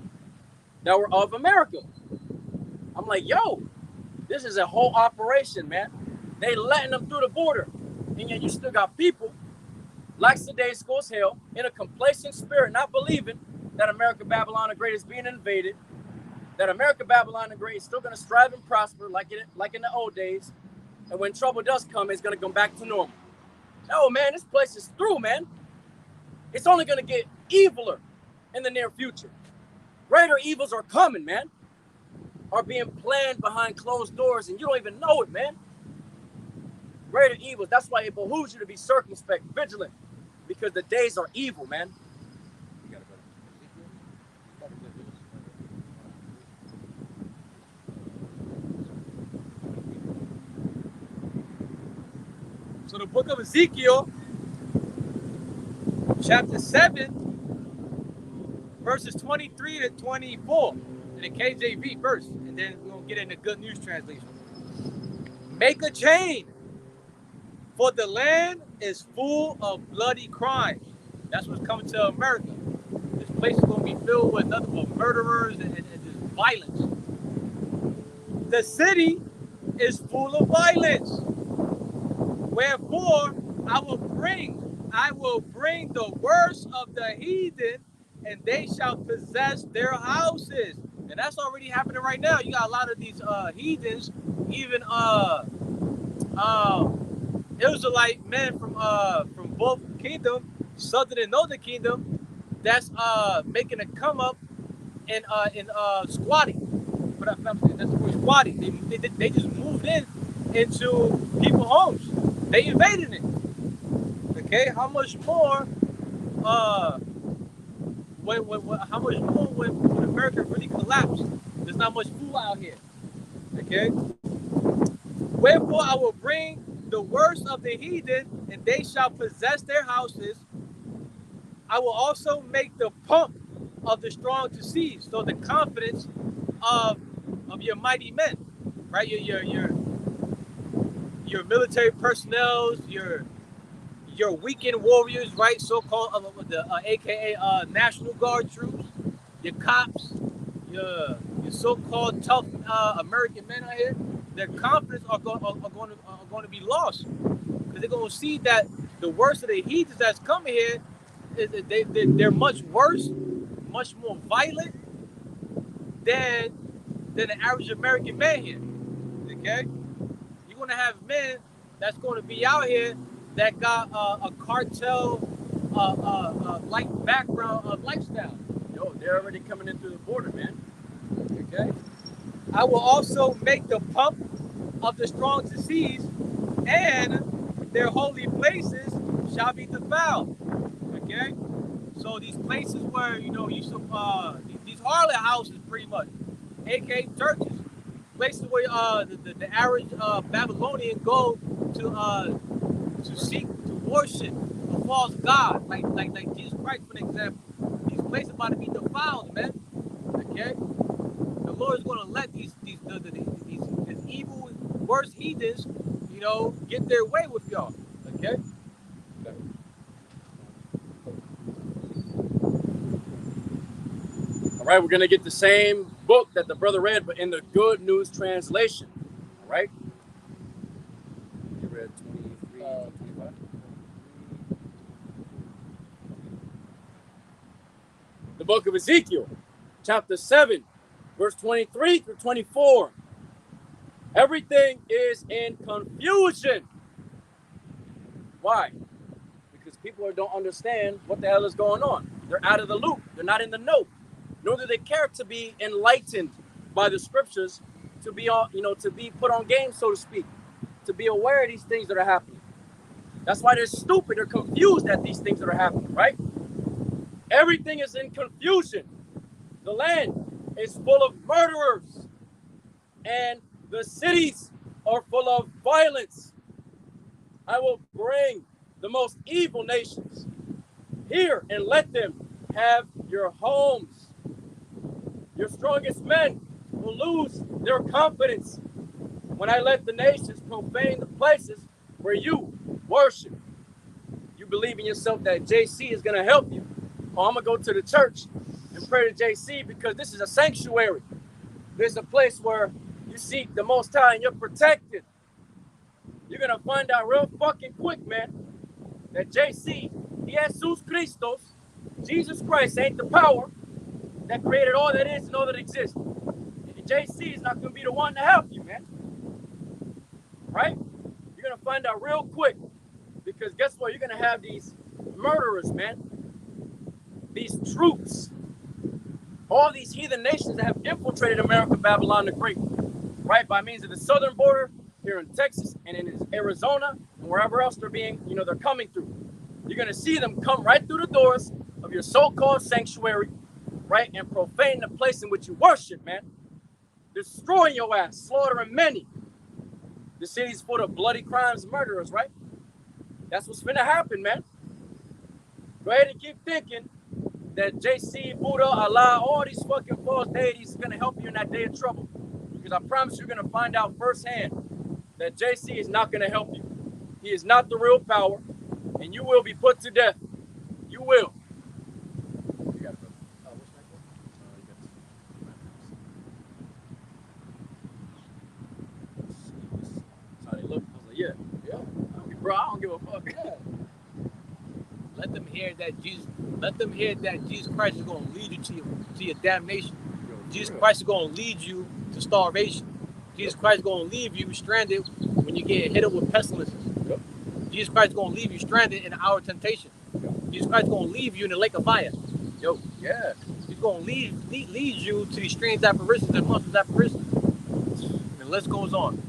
that were of America. I'm like, yo, this is a whole operation, man. They letting them through the border. And yet you still got people like today goes hell in a complacent spirit, not believing that America, Babylon the Great is being invaded, that America, Babylon the Great is still going to strive and prosper like in the old days. And when trouble does come, it's going to come back to normal. Oh, man, this place is through, man. It's only going to get eviler in the near future. Greater evils are coming, man. Are being planned behind closed doors, and you don't even know it, man. Greater evils. That's why it behooves you to be circumspect, vigilant, because the days are evil, man. So the book of Ezekiel, chapter 7, verses 23 to 24, in the KJV first, and then we'll get into Good News Translation. Make a chain, for the land is full of bloody crimes. That's what's coming to America. This place is going to be filled with nothing but murderers and just violence. The city is full of violence. Wherefore, I will bring the worst of the heathen, and they shall possess their houses. And that's already happening right now. You got a lot of these heathens, even Israelite men from both kingdom, southern and northern kingdom, that's making a come up and squatting. But that's the word, squatting. They just moved into people's homes. They invaded it. Okay, how much more? How much more when America really collapsed? There's not much food out here. Okay. Wherefore I will bring the worst of the heathen, and they shall possess their houses. I will also make the pump of the strong to cease, so the confidence of your mighty men, right? Your military personnel, your weekend warriors, right? So-called AKA National Guard troops, your cops, your so-called tough American men out here. Their confidence are going to be lost, because they're going to see that the worst of the heathens that's coming here is they're much worse, much more violent than the average American man here. Okay, you're going to have men that's going to be out here that got a cartel like background of lifestyle. Yo, they're already coming in through the border, man. Okay. I will also make the pump of the strong to cease, and their holy places shall be defiled. Okay. So these places where these harlot houses, pretty much, aka churches, places where the average Babylonian go to seek to worship a false god, like Jesus Christ, for example. These places about to be defiled, man. Okay, the Lord is going to let these evil, worst heathens, get their way with y'all. Okay. All right, we're gonna get the same book that the brother read, but in the Good News Translation. All right. He read 20. The book of Ezekiel, chapter 7, verse 23 through 24. Everything is in confusion. Why? Because people don't understand what the hell is going on. They're out of the loop. They're not in the know. Nor do they care to be enlightened by the scriptures, to be on, to be put on game, so to speak, to be aware of these things that are happening. That's why they're stupid. They're confused at these things that are happening, right? Everything is in confusion. The land is full of murderers, and the cities are full of violence. I will bring the most evil nations here and let them have your homes. Your strongest men will lose their confidence when I let the nations profane the places where you worship. You believe in yourself that JC is going to help you. Oh, I'm going to go to the church and pray to JC because this is a sanctuary. This is a place where you seek the Most High and you're protected. You're going to find out real fucking quick, man, that JC, Jesus Christos, Jesus Christ ain't the power that created all that is and all that exists. And JC is not going to be the one to help you, man. Right? You're going to find out real quick because guess what? You're going to have these murderers, man. These troops. All these heathen nations that have infiltrated America, Babylon the Great. Right? By means of the southern border here in Texas and in Arizona and wherever else they're being, they're coming through. You're going to see them come right through the doors of your so-called sanctuary, right? And profane the place in which you worship, man. Destroying your ass, slaughtering many. The city's full of bloody crimes, murderers, right? That's what's finna happen, man. Go ahead and keep thinking that JC, Buddha, Allah, all these fucking false deities is gonna help you in that day of trouble. Because I promise you're gonna find out firsthand that JC is not gonna help you. He is not the real power, and you will be put to death. You will. Yeah. Bro, I don't give a fuck. Let them hear that Jesus. Let them hear that Jesus Christ is going to lead you to your damnation. Jesus Christ is going to lead you to starvation. Jesus Christ is going to leave you stranded when you get hit up with pestilences. Yep. Jesus Christ is going to leave you stranded in the hour of temptation. Yep. Jesus Christ is going to leave you in the lake of fire. Yo, yeah. He's going to lead you to these strange apparitions and monstrous apparitions. And the list goes on.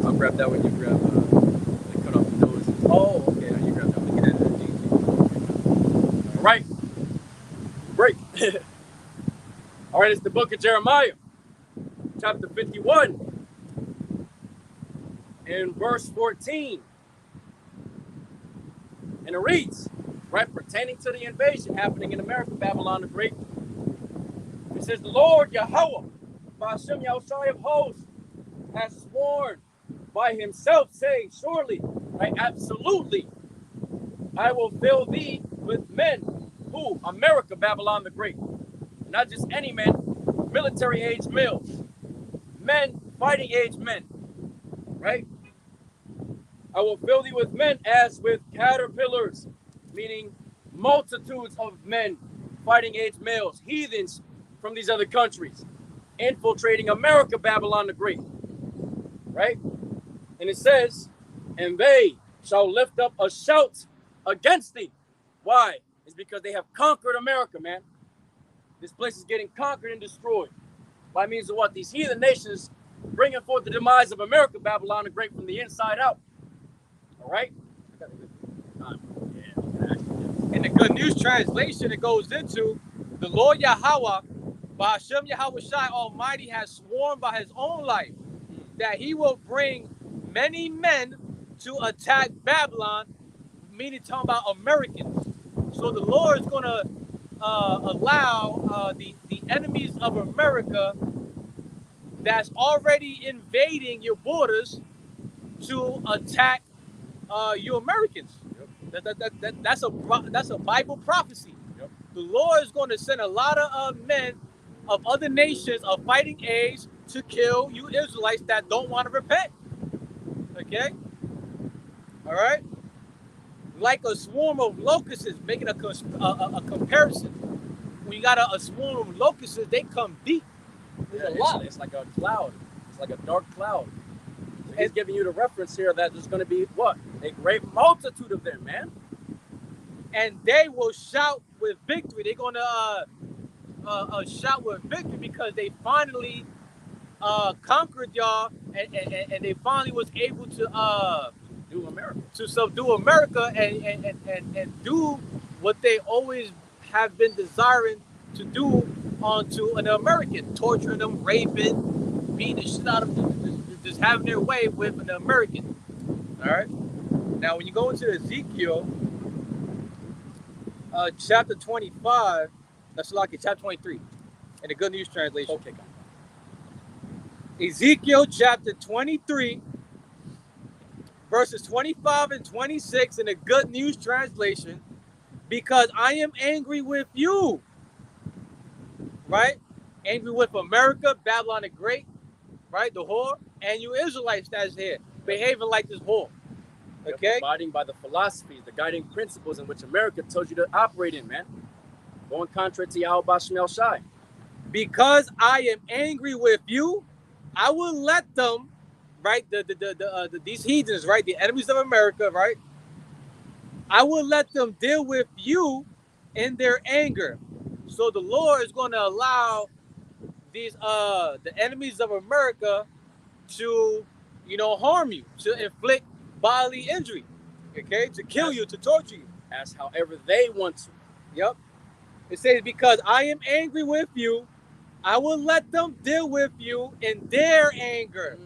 I'll grab that one. You grab they cut off the nose. Oh, okay. Now you grab that one. Get that GT. All right. Break. All right. It's the book of Jeremiah, chapter 51, and verse 14. And it reads, right, pertaining to the invasion happening in America, Babylon the Great. It says, the Lord YAHAWAH, BAHASHAM YAHWAHSHI of hosts, has sworn by himself, saying, surely, right, absolutely, I will fill thee with men. Who? America, Babylon the Great. Not just any men, military-age males. Men, fighting-age men. Right? I will fill thee with men as with caterpillars, meaning multitudes of men, fighting-age males, heathens from these other countries, infiltrating America, Babylon the Great. Right? And it says, and they shall lift up a shout against thee. Why? It's because they have conquered America, man. This place is getting conquered and destroyed. By means of what? These heathen nations bringing forth the demise of America, Babylon the Great, from the inside out. All right? In the Good News translation, it goes into the Lord Yahawah, BAHASHAM YAHWAHSHI Almighty, has sworn by his own life that he will bring many men to attack Babylon, meaning talking about Americans. So the Lord is going to allow the enemies of America that's already invading your borders to attack you Americans. Yep. That's a Bible prophecy. Yep. The Lord is going to send a lot of men of other nations of fighting age to kill you Israelites that don't want to repent. Okay? All right? Like a swarm of locusts, making a comparison. When you got a swarm of locusts, they come deep. There's a lot. It's like a cloud. It's like a dark cloud. So he's giving you the reference here that there's going to be what? A great multitude of them, man. And they will shout with victory. They're going to shout with victory because they finally conquered y'all, and they finally was able to do America, to subdue America, and do what they always have been desiring to do onto an American, torturing them, raping, beating the shit out of them, just having their way with an American. All right. Now, when you go into Ezekiel chapter 25, that's like chapter 23 in the Good News Translation. Okay, Ezekiel chapter 23, verses 25 and 26 in the Good News Translation, because I am angry with you, right? Angry with America, Babylon the Great, right? The whore, and you Israelites that's here, behaving like this whore, okay? Abiding by the philosophies, the guiding principles in which America tells you to operate in, man. Going contrary to YAHAWAHSHI Shai. Because I am angry with you, I will let them, right? These heathens, right? The enemies of America, right? I will let them deal with you in their anger. So the Lord is going to allow these the enemies of America to, harm you, to inflict bodily injury, okay, to kill you, to torture you, as however they want to. Yep. It says, because I am angry with you, I will let them deal with you in their anger.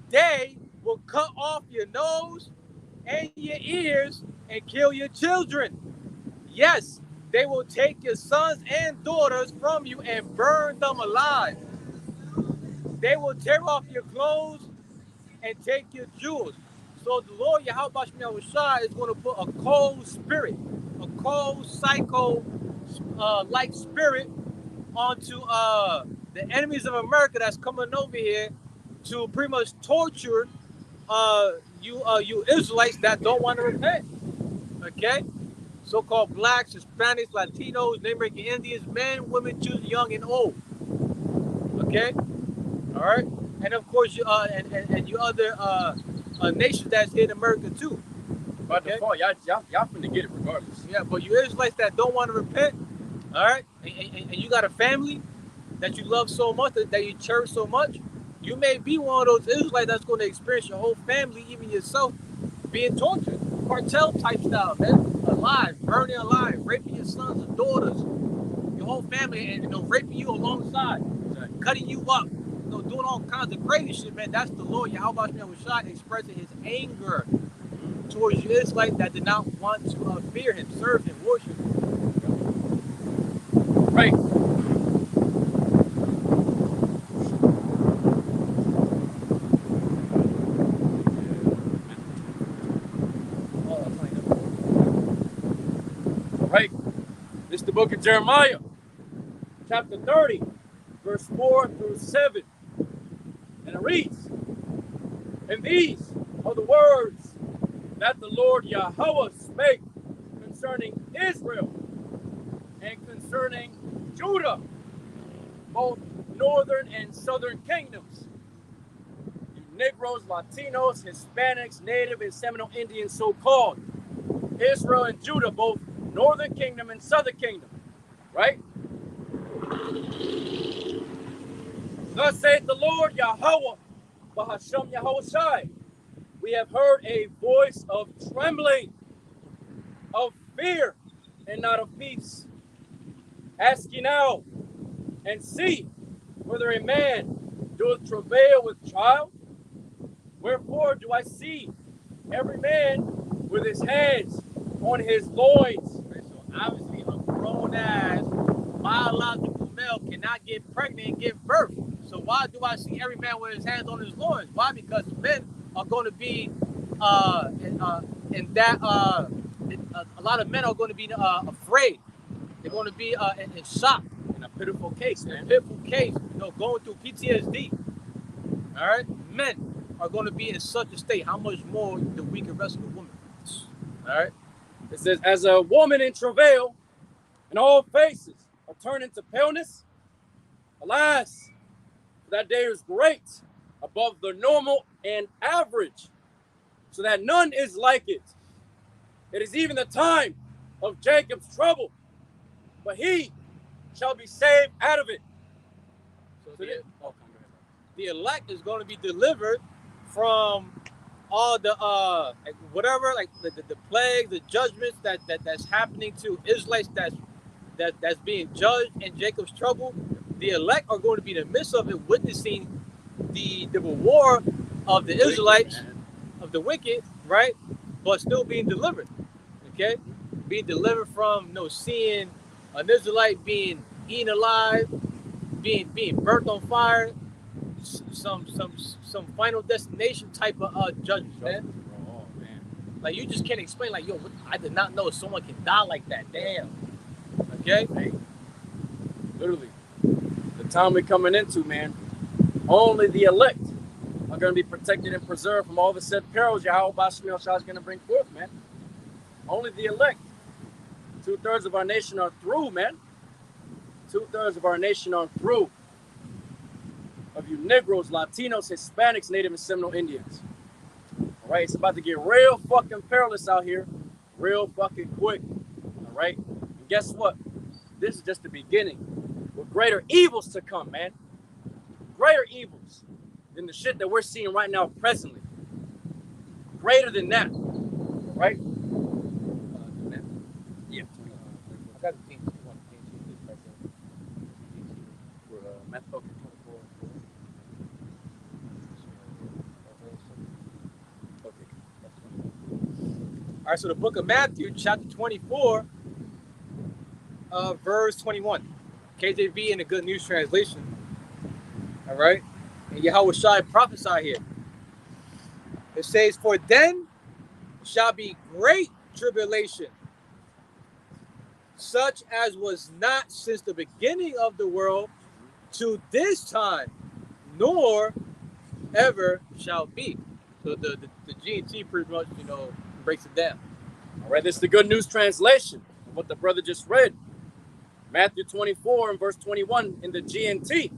They will cut off your nose and your ears and kill your children. Yes, they will take your sons and daughters from you and burn them alive. They will tear off your clothes and take your jewels. So the Lord YAHAWASHI is going to put a cold spirit, a cold psycho like spirit onto the enemies of America that's coming over here to pretty much torture you Israelites that don't want to repent. Okay? So-called blacks, Hispanics, Latinos, Native American Indians, men, women, children, young and old. Okay? All right? And of course, you other nations that's here in America too. By default, y'all finna get it regardless. Yeah, but you Israelites that don't want to repent, all right, and you got a family that you love so much, that you cherish so much, you may be one of those Israelites that's going to experience your whole family, even yourself, being tortured. Cartel type style, man. Alive, burning alive, raping your sons and daughters, your whole family, and raping you alongside, cutting you up, doing all kinds of crazy shit, man. That's the Lord YAHAWASHI expressing his anger towards you Israelites that did not want to fear him, serve him, worship him. Right. Right. This is the book of Jeremiah, chapter 30, verse 4 through 7. And it reads, and these are the words that the Lord Yahweh spake concerning Israel and concerning Judah, both northern and southern kingdoms. You Negroes, Latinos, Hispanics, Native and Seminole Indians, so-called. Israel and Judah, both northern kingdom and southern kingdom. Right? Thus saith the Lord Yahweh, BAHASHAM YAHAWASHI. We have heard a voice of trembling, of fear, and not of peace. Ask ye now, and see whether a man doeth travail with child. Wherefore do I see every man with his hands on his loins. So obviously a grown-ass biological male cannot get pregnant and give birth. So why do I see every man with his hands on his loins? Why? Because men are going to be a lot of men are going to be afraid. They're going to be in shock. In a pitiful case, man. In a pitiful case. going through PTSD. All right, men are going to be in such a state. How much more the weaker rest of the woman? All right. It says, as a woman in travail, and all faces are turned into paleness. Alas, that day is great, above the normal and average, so that none is like it. It is even the time of Jacob's trouble, but he shall be saved out of it. So the elect is going to be delivered from all the whatever, like the plagues, the judgments that's happening to Israelites that's being judged in Jacob's trouble. The elect are going to be in the midst of it, witnessing the reward of the Israelites, of the wicked, right? But still being delivered. Okay? Being delivered from seeing an Israelite being eaten alive, being burnt on fire, some final destination type of judgment, man. Oh, man. Like, you just can't explain, like, yo, I did not know someone can die like that. Damn. Okay? Hey, literally, the time we're coming into, man, only the elect are going to be protected and preserved from all the said perils YAHAWAH is going to bring forth, man. Only the elect. 2/3 of our nation are through, man. 2/3 of our nation are through. Of you Negroes, Latinos, Hispanics, Native and Seminole Indians. All right, it's about to get real fucking perilous out here, real fucking quick. All right, and guess what? This is just the beginning. With greater evils to come, man. Greater evils than the shit that we're seeing right now presently. Greater than that. All right? Yeah. I got the team. Okay. All right, so the book of Matthew, chapter 24, verse 21. KJV in the Good News Translation. All right? And YAHAWASHI prophesy here. It says, for then shall be great tribulation, such as was not since the beginning of the world to this time, nor ever shall be. So the G&T pretty much, breaks it down. All right, this is the Good News Translation of what the brother just read. Matthew 24 and verse 21 in the G&T.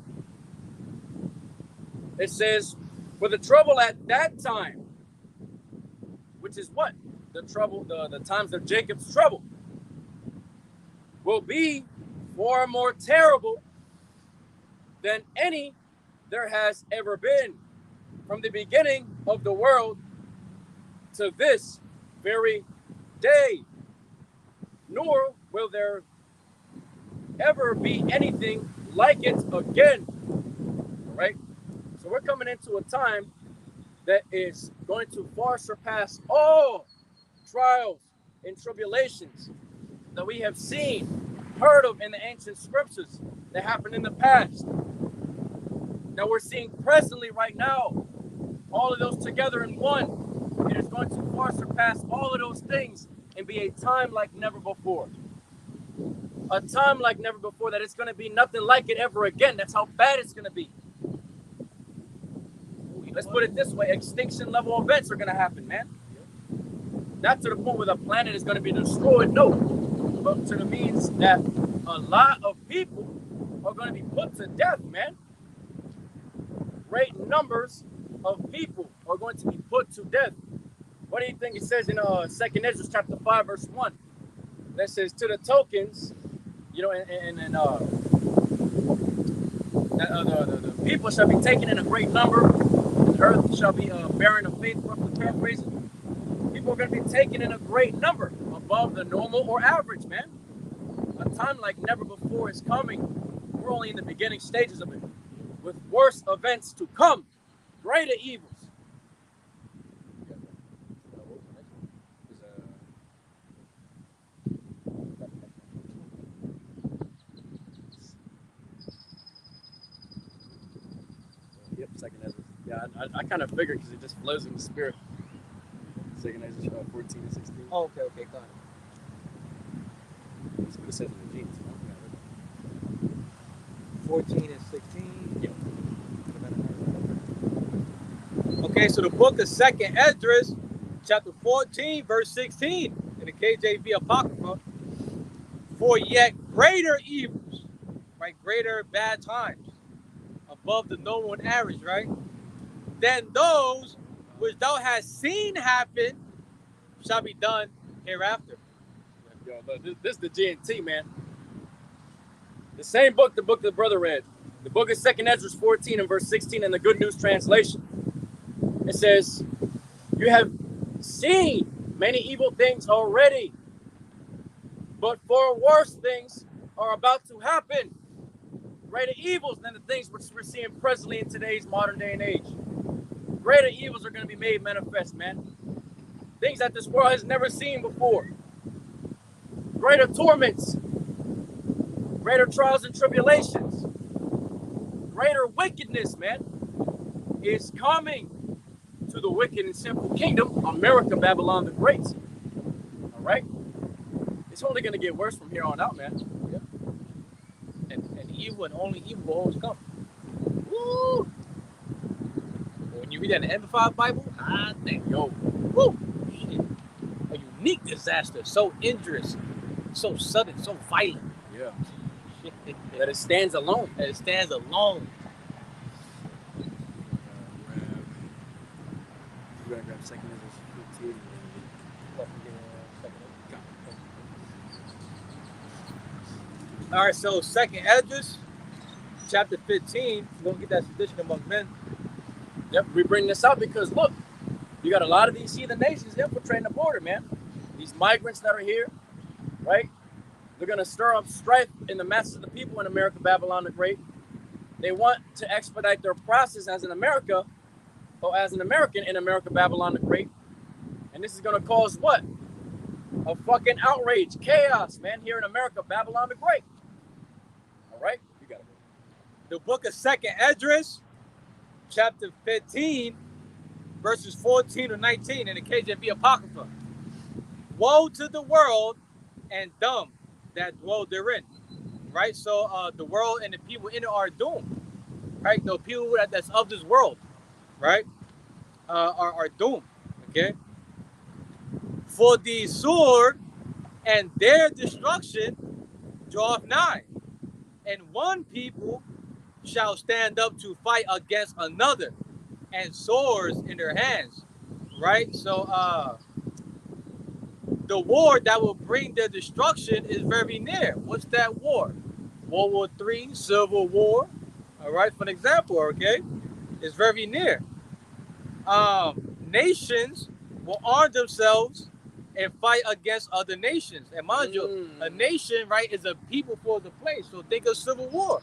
It says, for the trouble at that time, which is what? The trouble, the times of Jacob's trouble, will be far more terrible than any there has ever been from the beginning of the world to this very day, nor will there ever be anything like it again. All right, so we're coming into a time that is going to far surpass all trials and tribulations that we have seen, heard of in the ancient scriptures that happened in the past, that we're seeing presently right now. All of those together in one. It is going to far surpass all of those things and be a time like never before. A time like never before, that it's going to be nothing like it ever again. That's how bad it's going to be. Let's put it this way. Extinction level events are going to happen, man. Not to the point where the planet is going to be destroyed, no. But to the means that a lot of people are going to be put to death, man. Great numbers of people are going to be put to death. What do you think it says in 2nd Ezra chapter 5 verse 1? That says, to the tokens, the people shall be taken in a great number. The earth shall be barren of faith, roughly paraphrasing. People are going to be taken in a great number, above the normal or average, man. A time like never before is coming. We're only in the beginning stages of it, with worse events to come, greater evils. Yep, 2nd Ezra. Yeah, I kind of figured because it just flows in the spirit. 2nd Ezra 14 and 16. Oh, okay, got it. That's what it says in the genes. 14 and 16. Okay, so the book of 2nd Esdras, chapter 14, verse 16, in the KJV Apocrypha, for yet greater evils, right? Greater bad times, above the normal and average, right? Than those which thou hast seen happen shall be done hereafter. Yo, look, this is the G&T, man. The same book the brother read. The book of 2nd Esdras 14 and verse 16 in the Good News Translation. It says, you have seen many evil things already, but for worse things are about to happen. Greater evils than the things which we're seeing presently in today's modern day and age. Greater evils are going to be made manifest, man. Things that this world has never seen before. Greater torments. Greater trials and tribulations. Greater wickedness, man, is coming to the wicked and sinful kingdom, America, Babylon the Great. All right? It's only going to get worse from here on out, man. Yep. And evil and only evil will always come. Woo! When you read that in the Amplified Bible, think, yo, woo! Shit. A unique disaster, so injurious, so sudden, so violent. Yeah. That it stands alone. That it stands alone. You gotta grab 2nd Esdras 15. All right, so 2nd Esdras, chapter 15, we're gonna get that sedition among men. Yep, we bring this out because look, you got a lot of these heathen nations infiltrating the border, man. These migrants that are here, right? They're gonna stir up strife in the masses of the people in America, Babylon the Great. They want to expedite their process as an America, or as an American in America, Babylon the Great. And this is gonna cause what? A fucking outrage, chaos, man, here in America, Babylon the Great. All right, you got it. The book of 2nd Esdras, chapter 15, verses 14 to 19 in the KJV Apocrypha. Woe to the world and them that dwell therein. Right? So the world and the people in it are doomed. Right? The people that's of this world, right? Are doomed. Okay. For the sword and their destruction draweth nigh, and one people shall stand up to fight against another, and swords in their hands. Right? So the war that will bring their destruction is very near. What's that war? World War III, Civil War. All right, for an example, okay? It's very near. Nations will arm themselves and fight against other nations. And mind you, a nation, right, is a people for the place. So think of Civil War.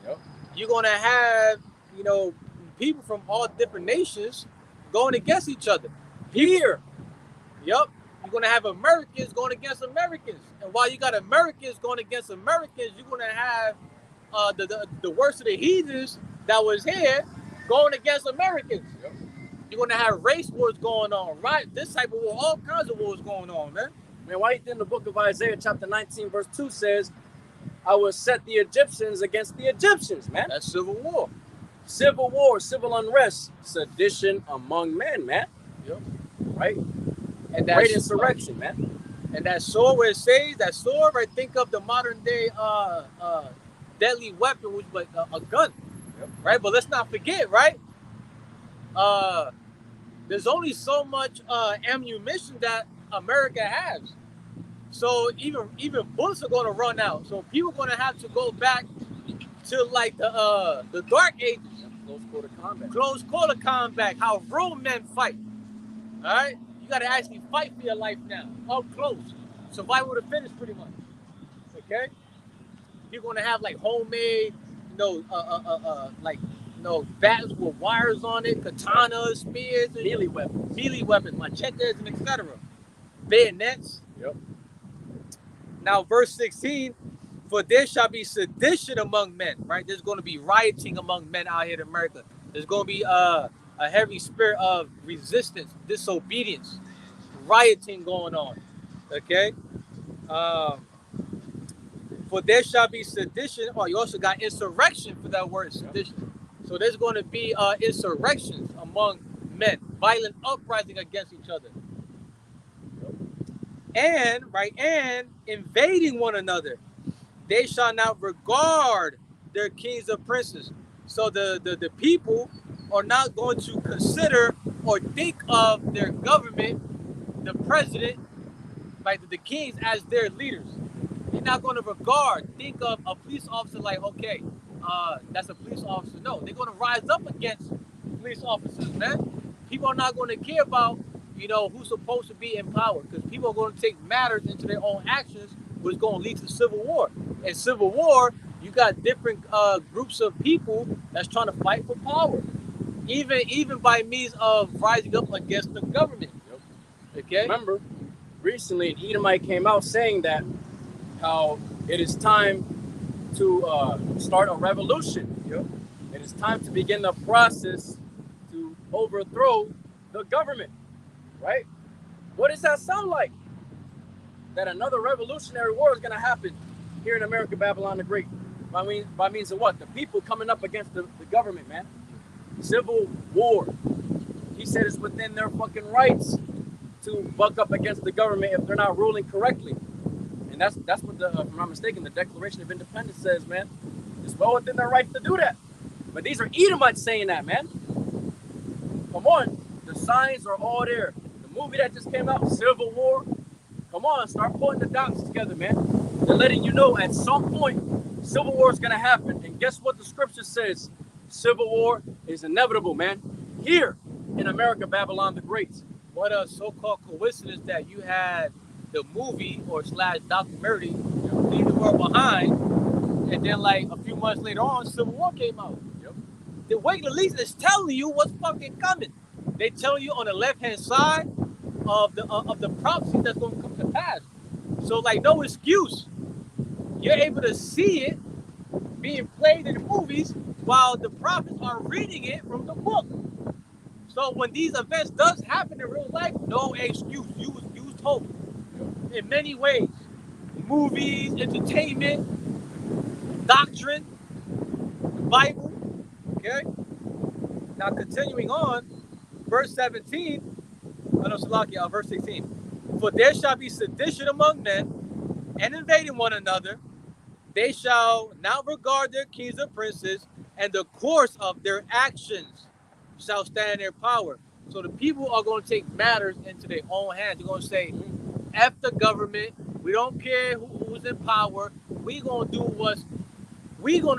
Yep. You're going to have, you know, people from all different nations going against each other. Here. Yep. You're going to have Americans going against Americans. And while you got Americans going against Americans, you're going to have the worst of the heathens that was here going against Americans. Yep. You're going to have race wars going on, right? This type of war, all kinds of wars going on, man. Man, why you think the book of Isaiah chapter 19 verse 2 says, I will set the Egyptians against the Egyptians, man. That's civil war. Civil war, civil unrest, sedition among men, man. Yep. Right? And Great insurrection, man. And that sword, where it says, that sword, right? Think of the modern day deadly weapon, which was a gun. Yep. Right? But let's not forget, right? There's only so much ammunition that America has. So even bullets are going to run out. So people are going to have to go back to like the dark ages. Close quarter combat. Close quarter combat. How real men fight. All right? You got to actually fight for your life now. Up close. Survival to the finish, pretty much. Okay? You're going to have like homemade, bats with wires on it, katanas, spears, Melee weapons, machetes, and etc. Bayonets. Yep. Now, verse 16, for there shall be sedition among men, right? There's going to be rioting among men out here in America. There's going to be a heavy spirit of resistance, disobedience, rioting going on, okay? For there shall be sedition, or you also got insurrection for that word, sedition. So there's going to be insurrections among men, violent uprising against each other. And, right, and invading one another. They shall not regard their kings or princes. So the people are not going to consider or think of their government, the president, like the kings, as their leaders. They're not going to think of a police officer like, okay, that's a police officer. No, they're going to rise up against police officers, man. People are not going to care about, you know, who's supposed to be in power, because people are going to take matters into their own actions, which is going to lead to civil war. In civil war, you got different groups of people that's trying to fight for power, even by means of rising up against the government. Okay. Remember, recently an Edomite came out saying that how it is time to start a revolution. It is time to begin the process to overthrow the government. Right? What does that sound like? That another revolutionary war is going to happen here in America, Babylon the Great. By means of what? The people coming up against the government, man. Civil war. He said it's within their fucking rights to buck up against the government if they're not ruling correctly. And that's what if I'm not mistaken, the Declaration of Independence says, man. It's well within their rights to do that. But these are Edomites saying that, man. Come on. The signs are all there. The movie that just came out, Civil War. Come on, start putting the dots together, man. They're letting you know at some point, Civil War is going to happen. And guess what the scripture says? Civil War is inevitable, man. Here in America, Babylon the Great. What a so-called coincidence that you had the movie or / documentary, Leave the World Behind, and then like a few months later on, Civil War came out. The way the least is telling you what's fucking coming. They tell you on the left-hand side of the prophecy that's going to come to pass. So like no excuse. You're able to see it being played in the movies while the prophets are reading it from the book. So when these events does happen in real life, no excuse. Use hope in many ways. Movies, entertainment, doctrine, the Bible. Okay? Now continuing on, verse 17, verse 16. For there shall be sedition among men, and invading one another. They shall not regard their kings or princes, and the course of their actions shall stand in their power. So the people are going to take matters into their own hands. They're going to say, F the government. We don't care who's in power. We're going to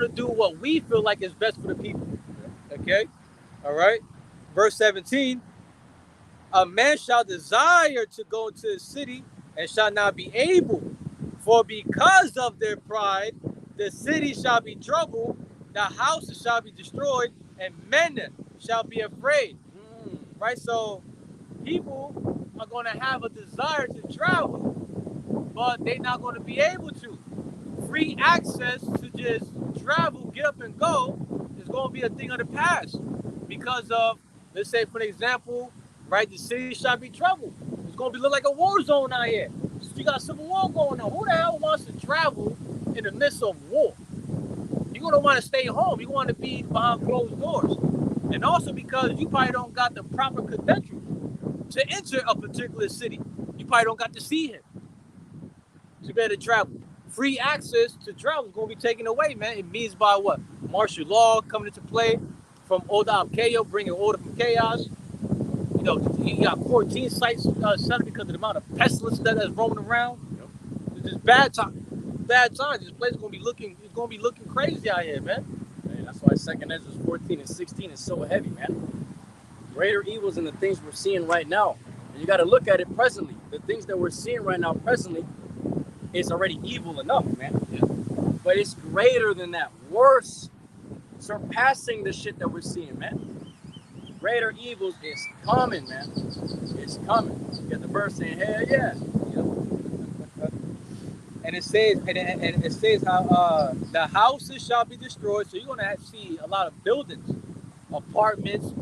do what we feel like is best for the people. Okay? All right? Verse 17. A man shall desire to go into the city and shall not be able. For because of their pride, the city shall be troubled, the houses shall be destroyed, and men shall be afraid. Right? So people are going to have a desire to travel, but they're not going to be able to. Free access to just travel, get up and go is going to be a thing of the past. Because of, let's say, for example, right, the city shall be troubled. It's going to look like a war zone out here. You got civil war going on. Who the hell wants to travel in the midst of war? You're going to want to stay home. You want to be behind closed doors. And also because you probably don't got the proper credentials to enter a particular city. You probably don't got to see him. So you better travel. Free access to travel is going to be taken away, man. It means by what? Martial law coming into play from order of chaos, bringing order from chaos. You know, you got 14 sites set because of the amount of pestilence that's roaming around. It's just bad times. This place is going to be looking crazy out here, man. Man, that's why 2nd Ezra 14 and 16 is so heavy, man. Greater evils in the things we're seeing right now. And you got to look at it presently. The things that we're seeing right now presently is already evil enough, man. Yeah. But it's greater than that. Worse. Surpassing the shit that we're seeing, man. Greater evils is coming, man. It's coming. You get the verse saying, hell yeah. You know? And it says how the houses shall be destroyed. So you're gonna see a lot of buildings, apartments,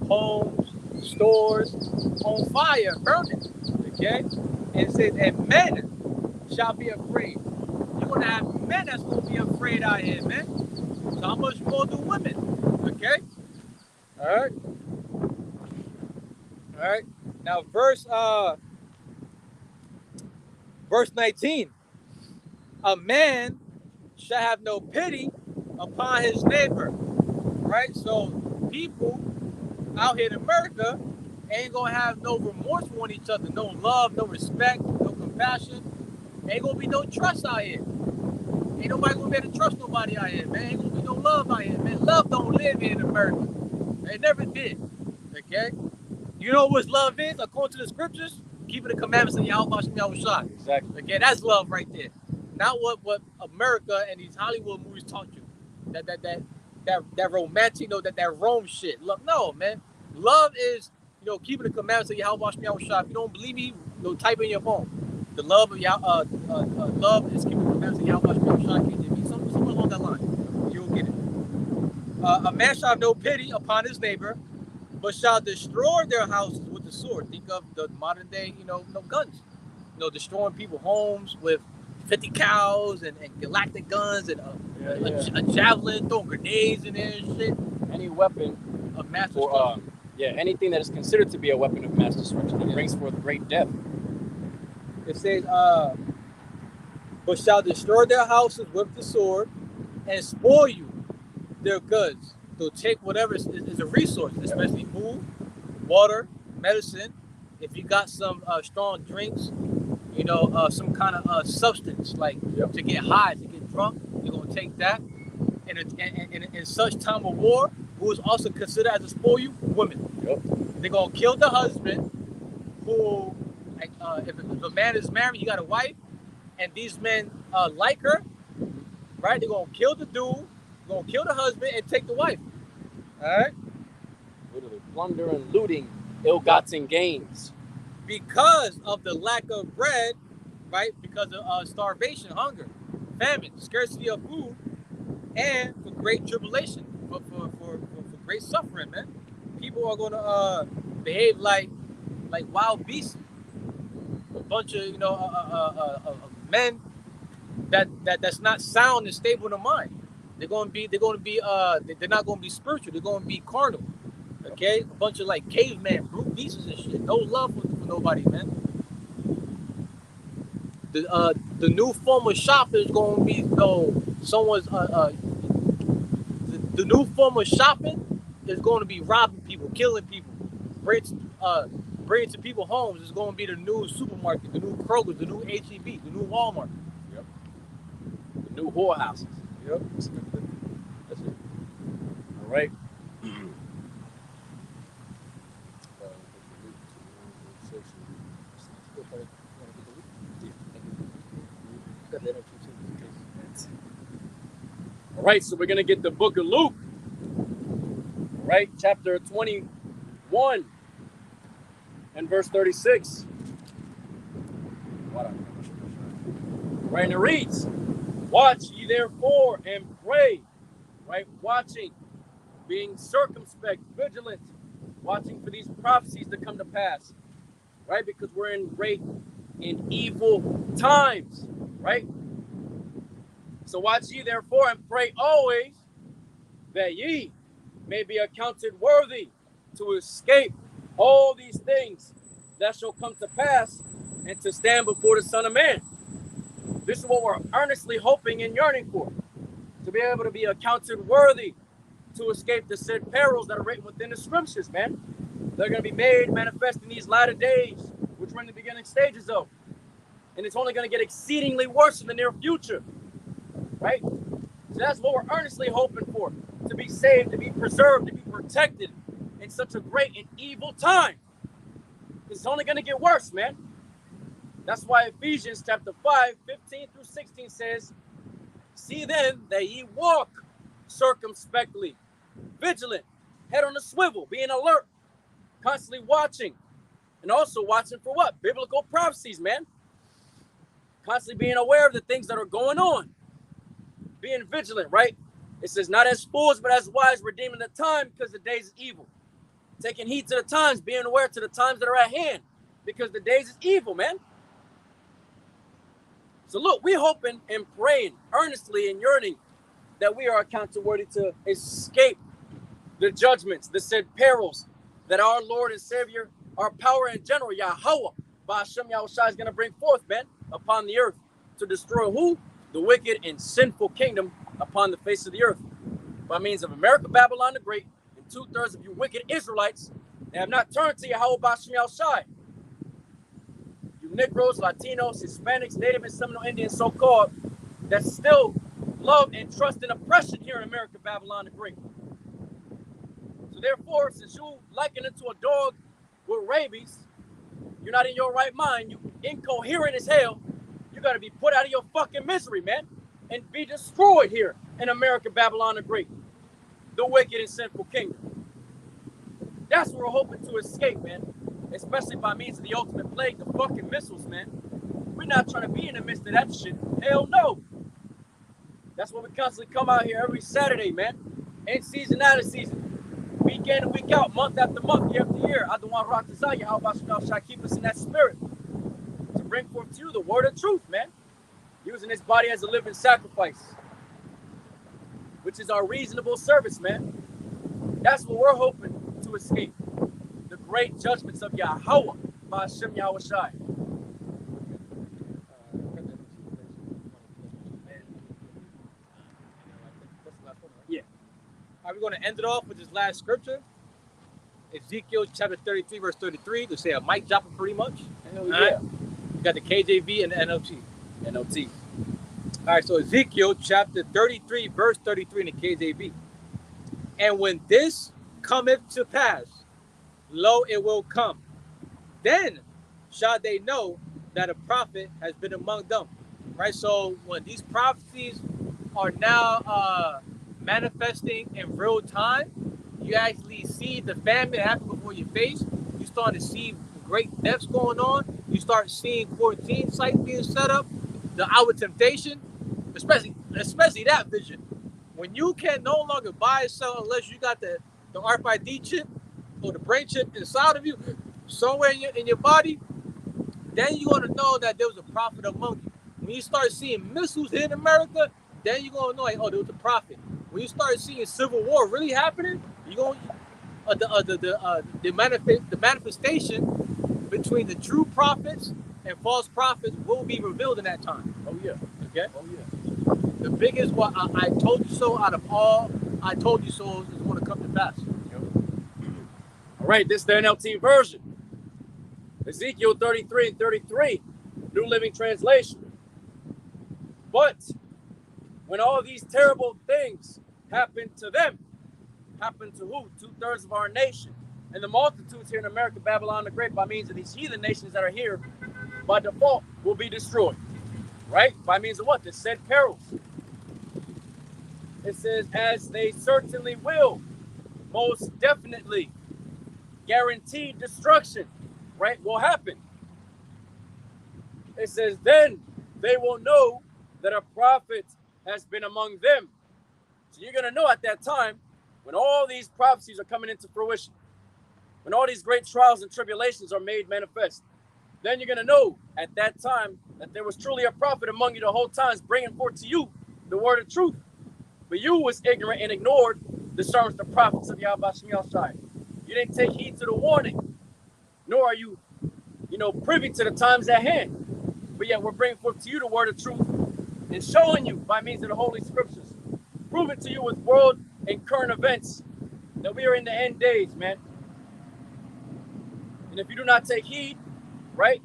homes, stores on fire, burning. Okay? And it says, and men shall be afraid. You're gonna have men that's gonna be afraid out here, man. So how much more do women? Okay? All right. right. Now, verse 19. A man shall have no pity upon his neighbor. Right? So people out here in America ain't gonna have no remorse for each other, no love, no respect, no compassion. Ain't gonna be no trust out here. Ain't nobody gonna be able to trust nobody out here, man. Ain't gonna be no love out here, man. Love don't live here in America. It never did. Okay? You know what love is, according to the scriptures? Keeping the commandments of YAHAWASHI. Exactly. Okay, that's love right there. Not what America and these Hollywood movies taught you. That romantic, that Rome shit. Love, no, man. Love is, keeping the commandments of YAHAWASHI. If you don't believe me, type in your phone. The love of love is keeping the commandments of YAHAWASHI. Somewhere along that line, you'll get it. A man shall have no pity upon his neighbor, but shall destroy their houses with the sword. Think of the modern day, guns. Destroying people's homes with 50 cows and galactic guns and a javelin, throwing grenades in there and shit. Any weapon of mass destruction. Anything that is considered to be a weapon of mass destruction that brings forth great death. It says, but shall destroy their houses with the sword and spoil you their goods. So take whatever is a resource, especially food, water, medicine. If you got some strong drinks, some kind of substance, like to get high, to get drunk, you're going to take that. And in such time of war, who is also considered as a spoil you? Women. Yep. They're going to kill the husband who, if a man is married, he got a wife, and these men like her, right? They're going to kill the dude, going to kill the husband, and take the wife. All right? Literally plunder and looting ill-gotten gains. Because of the lack of bread, right? Because of starvation, hunger, famine, scarcity of food, and for great tribulation, for great suffering, man. People are going to behave like wild beasts. A bunch of men that's not sound and stable in the mind. They're not going to be spiritual. They're going to be carnal. Okay, a bunch of like caveman, brute beasts and shit. No love for nobody, man. The new form of shopping is going to be someone's the new form of shopping is going to be robbing people, killing people, bringing to people's homes. Is going to be the new supermarket, the new Kroger, the new HEB, the new Walmart. Yep. The new whorehouses. Yep. That's it. All right. All right, so we're going to get the book of Luke, right? Chapter 21 and verse 36. Right, and it reads, watch ye therefore and pray, right? Watching, being circumspect, vigilant, watching for these prophecies to come to pass, right? Because we're in great and evil times, right? So watch ye therefore and pray always that ye may be accounted worthy to escape all these things that shall come to pass and to stand before the Son of Man. This is what we're earnestly hoping and yearning for, to be able to be accounted worthy to escape the said perils that are written within the scriptures, man. They're going to be made manifest in these latter days, which we're in the beginning stages of. And it's only going to get exceedingly worse in the near future. Right? So that's what we're earnestly hoping for, to be saved, to be preserved, to be protected in such a great and evil time. It's only going to get worse, man. That's why Ephesians chapter 5, 15 through 16 says, see then that ye walk circumspectly, vigilant, head on a swivel, being alert, constantly watching, and also watching for what? Biblical prophecies, man. Constantly being aware of the things that are going on. Being vigilant, right? It says, not as fools, but as wise, redeeming the time because the days is evil. Taking heed to the times, being aware to the times that are at hand because the days is evil, man. So look, we're hoping and praying earnestly and yearning that we are accounted worthy to escape the judgments, the said perils that our Lord and Savior, our power in general, Yahawah, BAHASHAM YAHAWASHI is going to bring forth, man, upon the earth to destroy who? The wicked and sinful kingdom upon the face of the earth. By means of America, Babylon the Great, and 2/3 of you wicked Israelites that have not turned to Yahawah BAHASHAM YAHAWASHI. You Negroes, Latinos, Hispanics, Native and Seminole Indians, so-called, that still love and trust in oppression here in America, Babylon the Great. So therefore, since you liken it to a dog with rabies, you're not in your right mind, you incoherent as hell, you got to be put out of your fucking misery, man, and be destroyed here in America, Babylon the Great, the wicked and sinful kingdom. That's what we're hoping to escape, man, especially by means of the ultimate plague, the fucking missiles, man. We're not trying to be in the midst of that shit. Hell no. That's why we constantly come out here every Saturday, man, in season, out of season, week in and week out, month after month, year after year. I don't want RAWCHAA YAHAWASHI, keep us in that spirit to bring forth to you the word of truth, man, using this body as a living sacrifice, which is our reasonable service, man. That's what we're hoping to escape, the great judgments of Yahawah BAHASHAM YAHAWASHI. Yeah. All right, we're going to end it off with this last scripture. Ezekiel chapter 33, verse 33, to say a mic dropping pretty much. Hell yeah. Right? You got the KJV and the NLT. NLT. All right, so Ezekiel chapter 33, verse 33 in the KJV. And when this cometh to pass, lo, it will come. Then shall they know that a prophet has been among them. Right? So when these prophecies are now manifesting in real time, you actually see the famine happen before your face. You start to see great deaths going on. You start seeing quarantine sites being set up. The hour temptation, especially that vision. When you can no longer buy or sell unless you got the RFID chip or the brain chip inside of you, somewhere in your body, then you're going to know that there was a prophet among you. When you start seeing missiles hit America, then you're going to know, like, oh, there was a prophet. When you start seeing civil war really happening, you're going the manifestation between the true prophets and false prophets will be revealed in that time. Oh yeah. Okay. Oh yeah. The biggest what I told you so out of all I told you so is going to come to pass. Yep. All right, this is the NLT version. Ezekiel 33 and 33, New Living Translation. But when all these terrible things happen to them, happen to who? 2/3 of our nation. And the multitudes here in America, Babylon the Great, by means of these heathen nations that are here, by default, will be destroyed. Right? By means of what? The said perils. It says, as they certainly will, most definitely, guaranteed destruction, right, will happen. It says, then they will know that a prophet has been among them. So you're going to know at that time, when all these prophecies are coming into fruition, when all these great trials and tribulations are made manifest, then you're going to know at that time that there was truly a prophet among you the whole time, bringing forth to you the word of truth. But you was ignorant and ignored the sermons, the prophets of YAHAWAH He Is. You didn't take heed to the warning, nor are you, privy to the times at hand. But yet we're bringing forth to you the word of truth and showing you by means of the Holy Scriptures, proving to you with world and current events that we are in the end days, man. And if you do not take heed, right,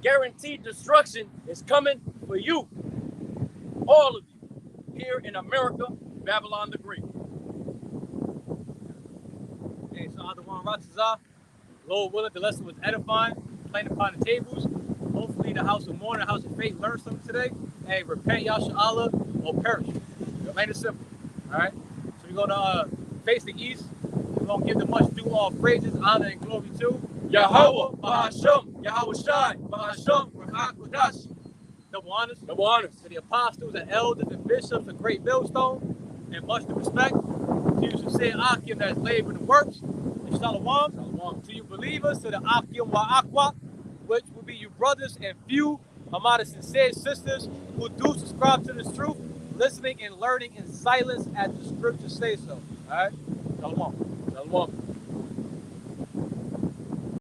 guaranteed destruction is coming for you, all of you, here in America, Babylon the Great. Hey, so I want RAWCHAA, Lord willing, the lesson was edifying, playing upon the tables. Hopefully the house of mourning, the house of faith learned something today. Hey, repent, y'all shall Allah, or perish. Plain and simple. All right? So we're going to face the east. We're going to give the much due all praises, honor, and glory to Yahawah, BAHASHAM, YAHAWASHI, BAHASHAM, HAQADASH. Double honors. Double honors. To the apostles and elders and bishops of Great Millstone, and much to respect to you sincere Akim that is laboring the works. And shalom. Shalom. To you believers, to the Akim YAHAWAH, which will be you brothers and few among the sincere sisters who do subscribe to this truth, listening and learning in silence as the scriptures say so. All right? Shalom. Shalom.